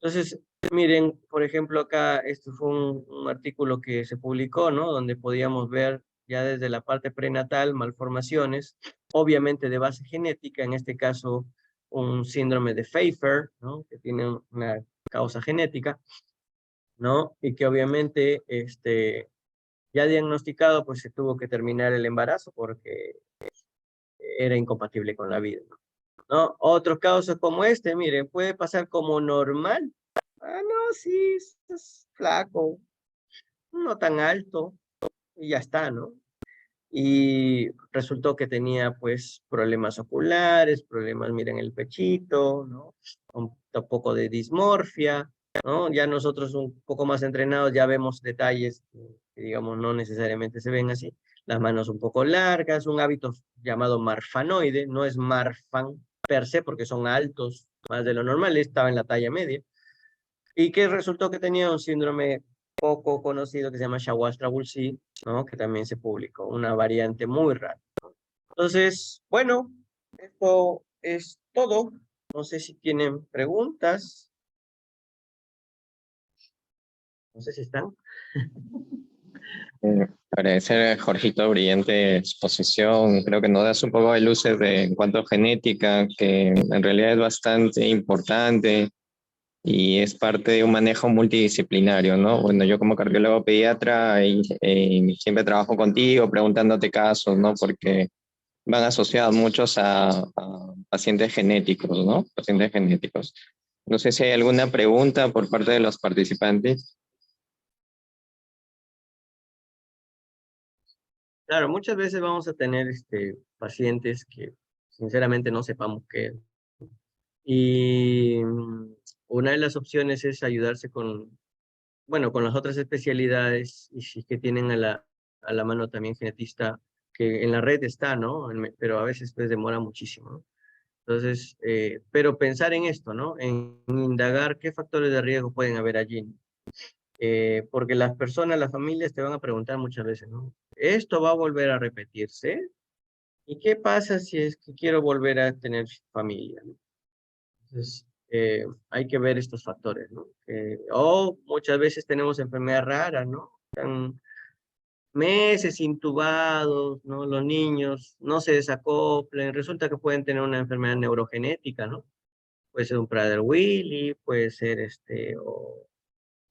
Speaker 2: Entonces, miren, por ejemplo, acá, este fue un artículo que se publicó, ¿no? Donde podíamos ver ya desde la parte prenatal malformaciones, obviamente de base genética, en este caso un síndrome de Pfeiffer, ¿no? Que tiene una causa genética, ¿no? Y que obviamente, ya diagnosticado, pues se tuvo que terminar el embarazo porque era incompatible con la vida, ¿no? Otros casos como este, miren, puede pasar como normal. Ah, no, sí, es flaco, no tan alto, y ya está, ¿no? Y resultó que tenía pues problemas oculares, problemas, miren, el pechito, ¿no? Un poco de dismorfia, ¿no? Ya nosotros un poco más entrenados ya vemos detalles que, digamos, no necesariamente se ven así. Las manos un poco largas, un hábito llamado marfanoide, no es marfan per se porque son altos, más de lo normal, estaba en la talla media. Y que resultó que tenía un síndrome poco conocido que se llama Shawastra-Bullseye, ¿no? Que también se publicó, una variante muy rara. Entonces, bueno, esto es todo. No sé si tienen preguntas. No sé si están.
Speaker 1: Agradecer a Jorgito, brillante exposición. Creo que nos das un poco de luces en cuanto a genética, que en realidad es bastante importante y es parte de un manejo multidisciplinario, ¿no? Bueno, yo como cardiólogo pediatra siempre trabajo contigo preguntándote casos, ¿no? Porque van asociados muchos a pacientes genéticos, ¿no? Pacientes genéticos. No sé si hay alguna pregunta por parte de los participantes.
Speaker 2: Claro, muchas veces vamos a tener pacientes que sinceramente no sepamos qué es. Y una de las opciones es ayudarse con, bueno, con las otras especialidades y si es que tienen a la mano también genetista, que en la red está, ¿no? Pero a veces pues demora muchísimo, ¿no? Entonces, pero pensar en esto, ¿no? En indagar qué factores de riesgo pueden haber allí. Porque las personas, las familias te van a preguntar muchas veces, ¿no? ¿Esto va a volver a repetirse? ¿Y qué pasa si es que quiero volver a tener familia, ¿no? Entonces, hay que ver estos factores, ¿no? O muchas veces tenemos enfermedades raras, ¿no? Están meses intubados, ¿no? Los niños no se desacoplan, resulta que pueden tener una enfermedad neurogenética, ¿no? Puede ser un Prader-Willi, puede ser o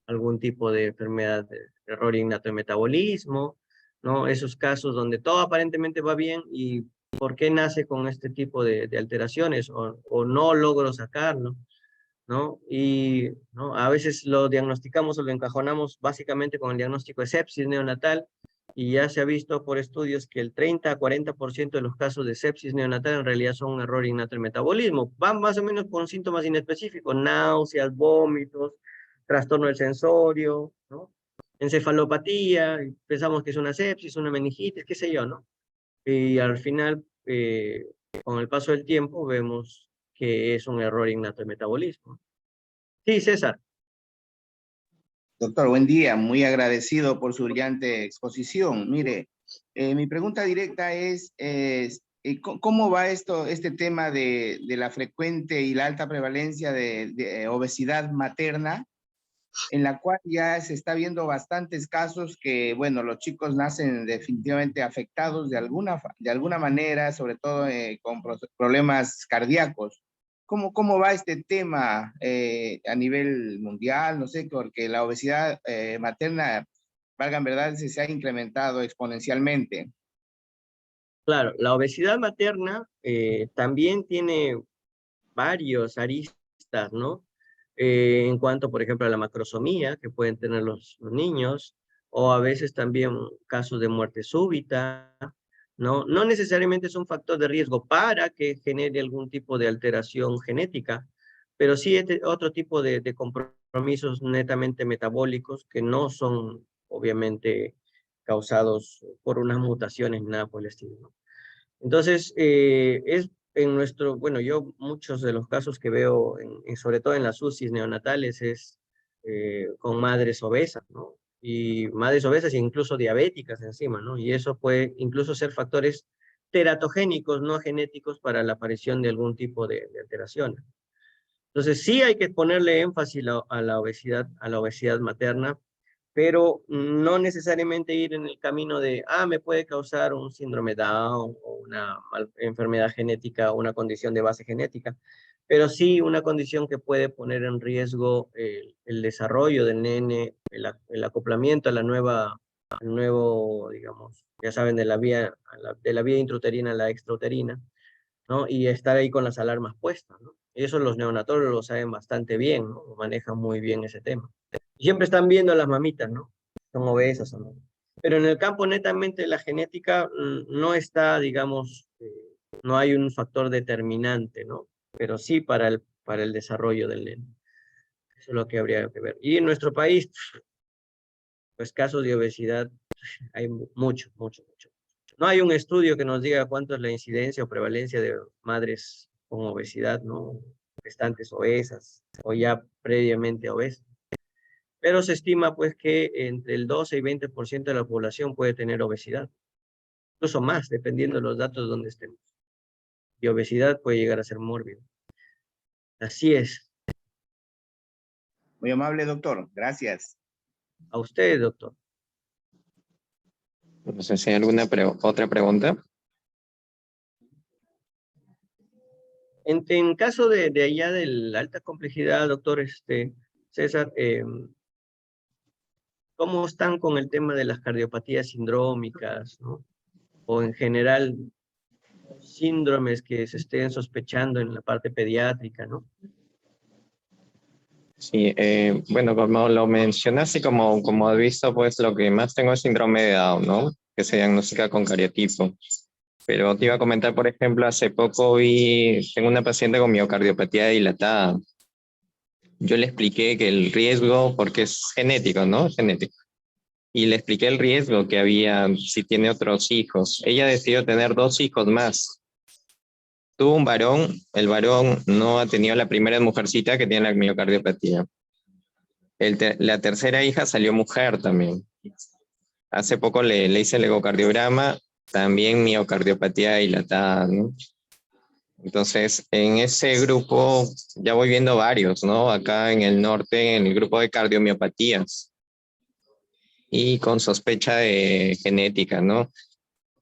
Speaker 2: algún tipo de enfermedad de error innato de metabolismo, ¿no? Esos casos donde todo aparentemente va bien y ¿por qué nace con este tipo de alteraciones o no logro sacarlo? ¿No? Y ¿no? A veces lo diagnosticamos o lo encajonamos básicamente con el diagnóstico de sepsis neonatal y ya se ha visto por estudios que el 30 a 40% de los casos de sepsis neonatal en realidad son un error innato del metabolismo. Van más o menos con síntomas inespecíficos, náuseas, vómitos, trastorno del sensorio, ¿no? Encefalopatía, y pensamos que es una sepsis, una meningitis, qué sé yo, ¿no? Y al final, con el paso del tiempo, vemos que es un error innato de metabolismo. Sí, César.
Speaker 3: Doctor, buen día. Muy agradecido por su brillante exposición. Mire, mi pregunta directa es ¿cómo va este tema de la frecuente y la alta prevalencia de obesidad materna, en la cual ya se está viendo bastantes casos que, bueno, los chicos nacen definitivamente afectados de alguna manera, sobre todo con problemas cardíacos? ¿Cómo va este tema a nivel mundial? No sé, porque la obesidad materna, valga en verdad, se ha incrementado exponencialmente.
Speaker 2: Claro, la obesidad materna también tiene varios aristas, ¿no? En cuanto, por ejemplo, a la macrosomía que pueden tener los niños, o a veces también casos de muerte súbita, ¿no? No necesariamente es un factor de riesgo para que genere algún tipo de alteración genética, pero sí otro tipo de compromisos netamente metabólicos que no son obviamente causados por unas mutaciones, nada por el estilo, ¿no? Entonces, es en nuestro, bueno, yo muchos de los casos que veo, sobre todo en las UCIs neonatales, es con madres obesas, ¿no? Y madres obesas e incluso diabéticas encima, ¿no? Y eso puede incluso ser factores teratogénicos, no genéticos, para la aparición de algún tipo de alteraciones. Entonces, sí hay que ponerle énfasis a la obesidad materna, pero no necesariamente ir en el camino de, me puede causar un síndrome Down o una enfermedad genética o una condición de base genética, pero sí una condición que puede poner en riesgo el desarrollo del nene, el acoplamiento a al nuevo, digamos, ya saben, de la vía intrauterina a la extrauterina, ¿no? Y estar ahí con las alarmas puestas, ¿no? Y eso los neonatólogos lo saben bastante bien, ¿no? Manejan muy bien ese tema. Y siempre están viendo a las mamitas, ¿no? Son obesas o no. Pero en el campo netamente la genética no está, digamos, no hay un factor determinante, ¿no? Pero sí para el desarrollo del nene. Eso es lo que habría que ver. Y en nuestro país, pues casos de obesidad hay mucho, mucho, mucho. No hay un estudio que nos diga cuánto es la incidencia o prevalencia de madres con obesidad, ¿no? Gestantes obesas o ya previamente obesas. Pero se estima pues que entre el 12 y 20% de la población puede tener obesidad. Incluso más, dependiendo de los datos donde estemos. Y obesidad puede llegar a ser mórbido. Así es.
Speaker 3: Muy amable, doctor. Gracias.
Speaker 2: A usted, doctor.
Speaker 1: No sé si hay alguna otra pregunta.
Speaker 2: En caso de allá de la alta complejidad, doctor César, ¿cómo están con el tema de las cardiopatías sindrómicas, ¿no? O en general, síndromes que se estén sospechando en la parte pediátrica, ¿no?
Speaker 1: Sí, bueno, como lo mencionaste, como he visto, pues lo que más tengo es síndrome de Down, ¿no? Que se diagnostica con cariotipo. Pero te iba a comentar, por ejemplo, hace poco tengo una paciente con miocardiopatía dilatada. Yo le expliqué que el riesgo, porque es genético, ¿no? Genético. Y le expliqué el riesgo que había si tiene otros hijos. Ella decidió tener 2 hijos más. Tuvo un varón, el varón no ha tenido la primera mujercita que tiene la miocardiopatía. La tercera hija salió mujer también. Hace poco le hice el ecocardiograma, también miocardiopatía dilatada, ¿no? Entonces, en ese grupo ya voy viendo varios, ¿no? Acá en el norte, en el grupo de cardiomiopatías y con sospecha de genética, ¿no?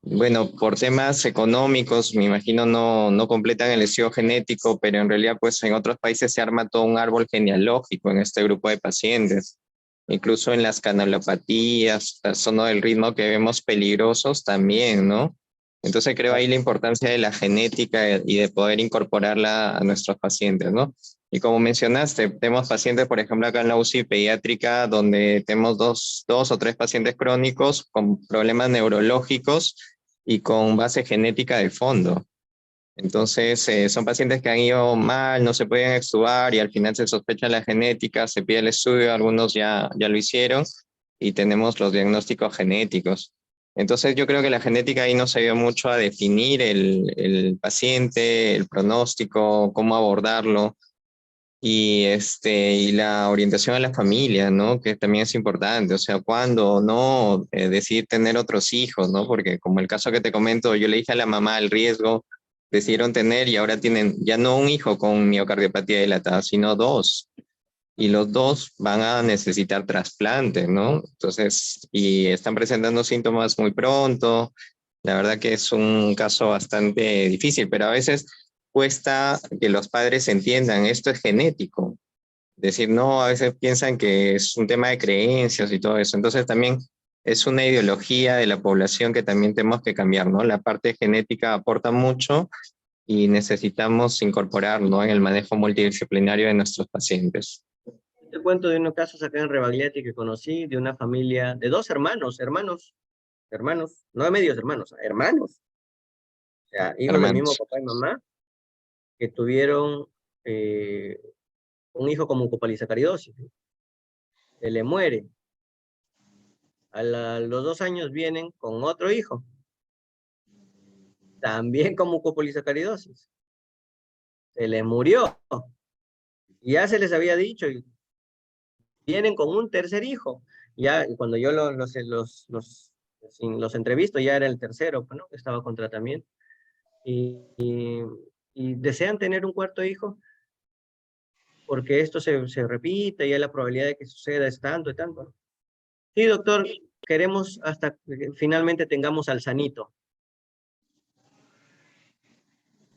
Speaker 1: Bueno, por temas económicos, me imagino no completan el estudio genético, pero en realidad pues en otros países se arma todo un árbol genealógico en este grupo de pacientes. Incluso en las canalopatías, trastorno del ritmo que vemos peligrosos también, ¿no? Entonces creo ahí la importancia de la genética y de poder incorporarla a nuestros pacientes, ¿no? Y como mencionaste, tenemos pacientes, por ejemplo, acá en la UCI pediátrica, donde tenemos dos o tres pacientes crónicos con problemas neurológicos y con base genética de fondo. Entonces, son pacientes que han ido mal, no se pueden extubar y al final se sospecha la genética, se pide el estudio, algunos ya lo hicieron y tenemos los diagnósticos genéticos. Entonces, yo creo que la genética ahí nos ayuda mucho a definir el paciente, el pronóstico, cómo abordarlo y la orientación a la familia, ¿no? Que también es importante, o sea, cuándo o no decidir tener otros hijos, ¿no? Porque como el caso que te comento, yo le dije a la mamá el riesgo, decidieron tener y ahora tienen ya no un hijo con miocardiopatía dilatada, sino 2. Y los 2 van a necesitar trasplante, ¿no? Entonces, y están presentando síntomas muy pronto. La verdad que es un caso bastante difícil, pero a veces cuesta que los padres entiendan esto es genético. Decir, no, a veces piensan que es un tema de creencias y todo eso. Entonces también es una ideología de la población que también tenemos que cambiar, ¿no? La parte genética aporta mucho y necesitamos incorporar, ¿no? En el manejo multidisciplinario de nuestros pacientes.
Speaker 2: Te cuento de unos casos acá en Rebagliati que conocí, de una familia, de dos hermanos, no de medios hermanos, hermanos, o sea, hijos del mismo
Speaker 1: Hermanos.
Speaker 2: papá y mamá, que tuvieron un hijo con mucopolisacaridosis, ¿no? Se le muere. Los 2 años vienen con otro hijo, también con mucopolisacaridosis. Se les murió. Y ya se les había dicho, y vienen con un tercer hijo. Ya cuando yo los entrevisto, ya era el tercero, ¿no? Que estaba con tratamiento. Y desean tener un cuarto hijo, porque esto se repite, y ya la probabilidad de que suceda es tanto y tanto, ¿no? Sí, doctor, queremos hasta que finalmente tengamos al sanito.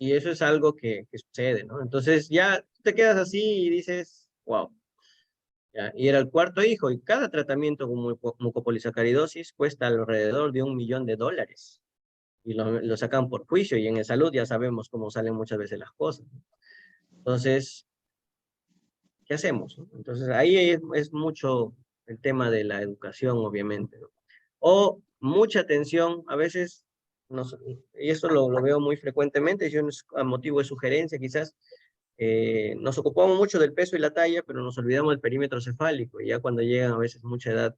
Speaker 2: Y eso es algo que sucede, ¿no? Entonces ya te quedas así y dices, wow. ¿Ya? Y era el cuarto hijo, y cada tratamiento con mucopolisacaridosis cuesta alrededor de $1.000.000. Y lo sacan por juicio, y en el salud ya sabemos cómo salen muchas veces las cosas. Entonces, ¿qué hacemos, no? Entonces ahí es mucho el tema de la educación, obviamente, ¿no? O mucha atención, a veces, y eso lo veo muy frecuentemente, y a motivo de sugerencia quizás, nos ocupamos mucho del peso y la talla, pero nos olvidamos del perímetro cefálico, y ya cuando llegan a veces mucha edad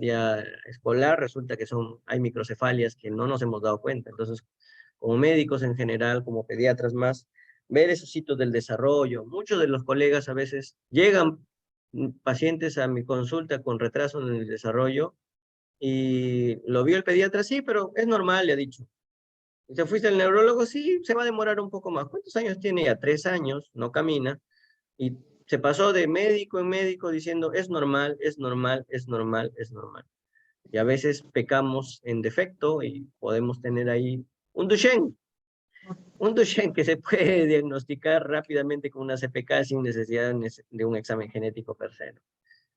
Speaker 2: ya escolar, resulta que hay microcefalias que no nos hemos dado cuenta. Entonces, como médicos en general, como pediatras más, ver esos hitos del desarrollo. Muchos de los colegas a veces llegan pacientes a mi consulta con retraso en el desarrollo, y lo vio el pediatra, sí, pero es normal, le ha dicho. ¿Te fuiste al neurólogo? Sí, se va a demorar un poco más. ¿Cuántos años tiene ya? 3 años, no camina. Y se pasó de médico en médico diciendo, es normal, es normal, es normal, es normal. Y a veces pecamos en defecto y podemos tener ahí un Duchenne. Un Duchenne que se puede diagnosticar rápidamente con una CPK sin necesidad de un examen genético per se, ¿no?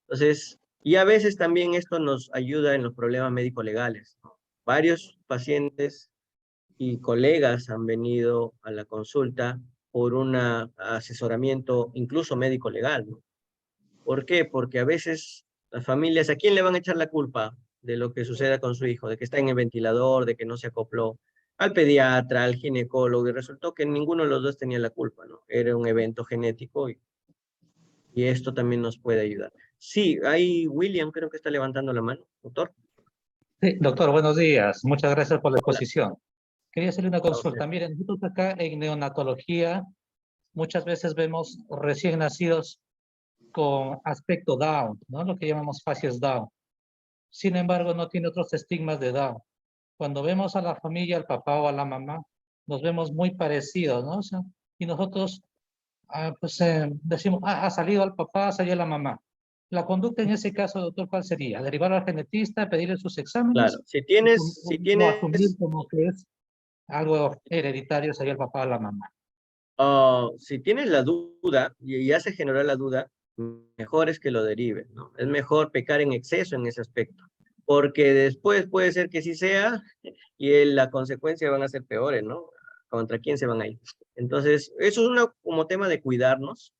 Speaker 2: Entonces, y a veces también esto nos ayuda en los problemas médico-legales, ¿no? Varios pacientes y colegas han venido a la consulta por un asesoramiento incluso médico-legal, ¿no? ¿Por qué? Porque a veces las familias, ¿a quién le van a echar la culpa de lo que suceda con su hijo? De que está en el ventilador, de que no se acopló. Al pediatra, al ginecólogo, y resultó que ninguno de los dos tenía la culpa, ¿no? Era un evento genético, y esto también nos puede ayudar. Sí, ahí William creo que está levantando la mano, doctor.
Speaker 4: Sí, doctor, buenos días. Muchas gracias por la
Speaker 2: Hola.
Speaker 4: exposición. Quería hacerle una
Speaker 2: A usted.
Speaker 4: consulta. Miren, nosotros acá en neonatología muchas veces vemos recién nacidos con aspecto Down, ¿no? Lo que llamamos facies Down. Sin embargo, no tiene otros estigmas de Down. Cuando vemos a la familia, al papá o a la mamá, nos vemos muy parecidos, ¿no? O sea, y nosotros decimos, ha salido el papá, ha salido la mamá. La conducta en ese caso, doctor, ¿cuál sería? ¿Derivar al genetista, pedirle sus exámenes?
Speaker 2: Claro, si tienes,
Speaker 4: O asumir como que es algo hereditario, sería el papá o la mamá.
Speaker 2: si tienes la duda, y ya se generó la duda, mejor es que lo derive, ¿no? Es mejor pecar en exceso en ese aspecto, porque después puede ser que sí sea, y las consecuencias van a ser peores, ¿no? ¿Contra quién se van a ir? Entonces, eso es como tema de cuidarnos,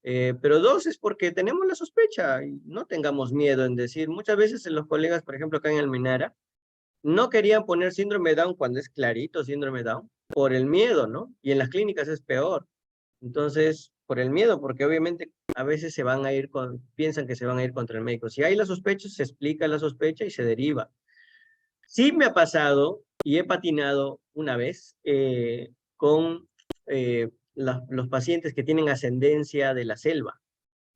Speaker 2: pero dos, es porque tenemos la sospecha, y no tengamos miedo en decir. Muchas veces los colegas, por ejemplo, acá en Almenara, no querían poner síndrome Down cuando es clarito síndrome Down, por el miedo, ¿no? Y en las clínicas es peor. Entonces, por el miedo, porque obviamente a veces piensan que se van a ir contra el médico. Si hay la sospecha, se explica la sospecha y se deriva. Sí me ha pasado, y he patinado una vez, con los pacientes que tienen ascendencia de la selva,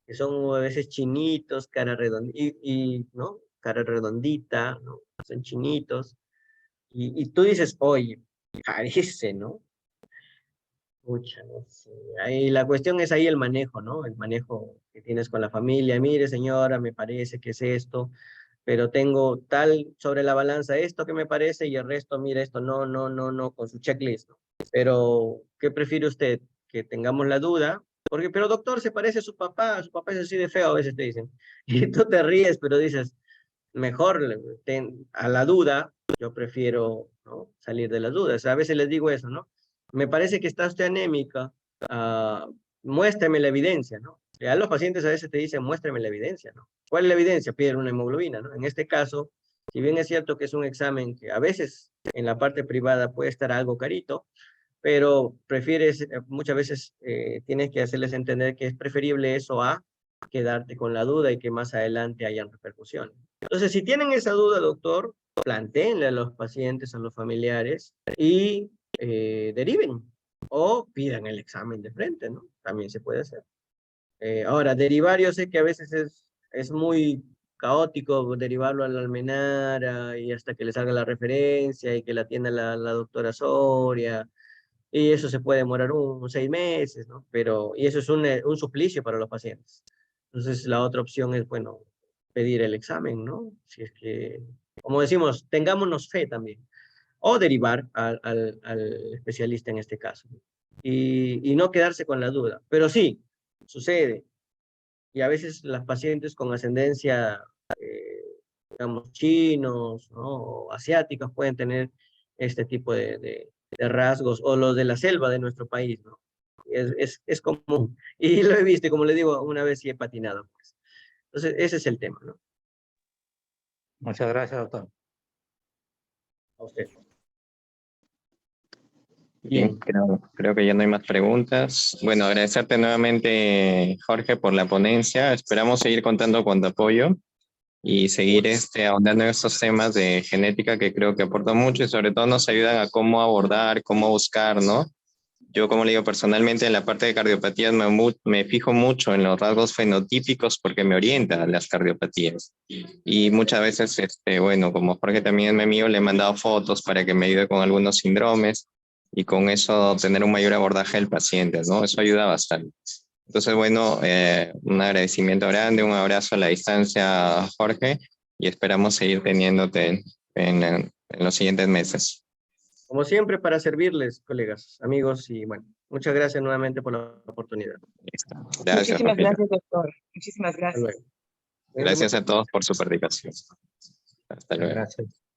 Speaker 2: que son a veces chinitos, cara redondita, ¿no? Cara redondita, ¿no? Son chinitos. Y tú dices, oye, parece, ¿no? Pucha, no sé. Ahí, la cuestión es ahí el manejo, ¿no? El manejo que tienes con la familia. Mire, señora, me parece que es esto, pero tengo tal sobre la balanza esto que me parece, y el resto, mira, esto no, no, no, no, con su checklist, ¿no? Pero, ¿qué prefiere usted? Que tengamos la duda, porque, pero doctor, se parece a su papá es así de feo, a veces te dicen. Y tú te ríes, pero dices, mejor a la duda, yo prefiero, ¿no?, salir de las dudas. A veces les digo eso, ¿no? Me parece que está usted anémica, muéstrame la evidencia, ¿no? Ya los pacientes a veces te dicen, muéstrame la evidencia, ¿no? ¿Cuál es la evidencia? Piden una hemoglobina, ¿no? En este caso, si bien es cierto que es un examen que a veces en la parte privada puede estar algo carito, pero prefieres, muchas veces tienes que hacerles entender que es preferible eso a quedarte con la duda y que más adelante hayan repercusiones. Entonces, si tienen esa duda, doctor, plantéenle a los pacientes, a los familiares y deriven o pidan el examen de frente, ¿no? También se puede hacer. Ahora, derivar, yo sé que a veces es muy caótico derivarlo a la almenara y hasta que le salga la referencia y que la atienda la doctora Soria, y eso se puede demorar 6 meses, ¿no? Pero, y eso es un suplicio para los pacientes. Entonces, la otra opción es, bueno, pedir el examen, ¿no? Si es que, como decimos, tengámonos fe también. O derivar al especialista en este caso. Y no quedarse con la duda. Pero sí, sucede. Y a veces las pacientes con ascendencia, digamos, chinos, ¿no? O asiáticos pueden tener este tipo de rasgos, o los de la selva de nuestro país, ¿no? Es común. Y lo he visto, y como le digo, una vez sí he patinado, pues. Entonces, ese es el tema, ¿no?
Speaker 4: Muchas gracias, doctor.
Speaker 2: A usted.
Speaker 1: Bien, creo que ya no hay más preguntas. Bueno, agradecerte nuevamente, Jorge, por la ponencia. Esperamos seguir contando con tu apoyo y seguir ahondando en estos temas de genética que creo que aportan mucho y sobre todo nos ayudan a cómo abordar, cómo buscar, ¿no? Yo, como le digo, personalmente en la parte de cardiopatías me fijo mucho en los rasgos fenotípicos porque me orienta a las cardiopatías. Y muchas veces, bueno, como Jorge también es mi amigo, le he mandado fotos para que me ayude con algunos síndromes y con eso tener un mayor abordaje del paciente, ¿no? Eso ayuda bastante. Entonces, bueno, un agradecimiento grande, un abrazo a la distancia, Jorge, y esperamos seguir teniéndote en los siguientes meses.
Speaker 2: Como siempre, para servirles, colegas, amigos, y bueno, muchas gracias nuevamente por la oportunidad.
Speaker 1: Listo. Gracias,
Speaker 5: Muchísimas
Speaker 1: Jorge.
Speaker 5: gracias, doctor. Muchísimas
Speaker 2: Hasta
Speaker 5: gracias.
Speaker 2: luego.
Speaker 1: Gracias a todos por su participación. Hasta luego.
Speaker 4: Gracias.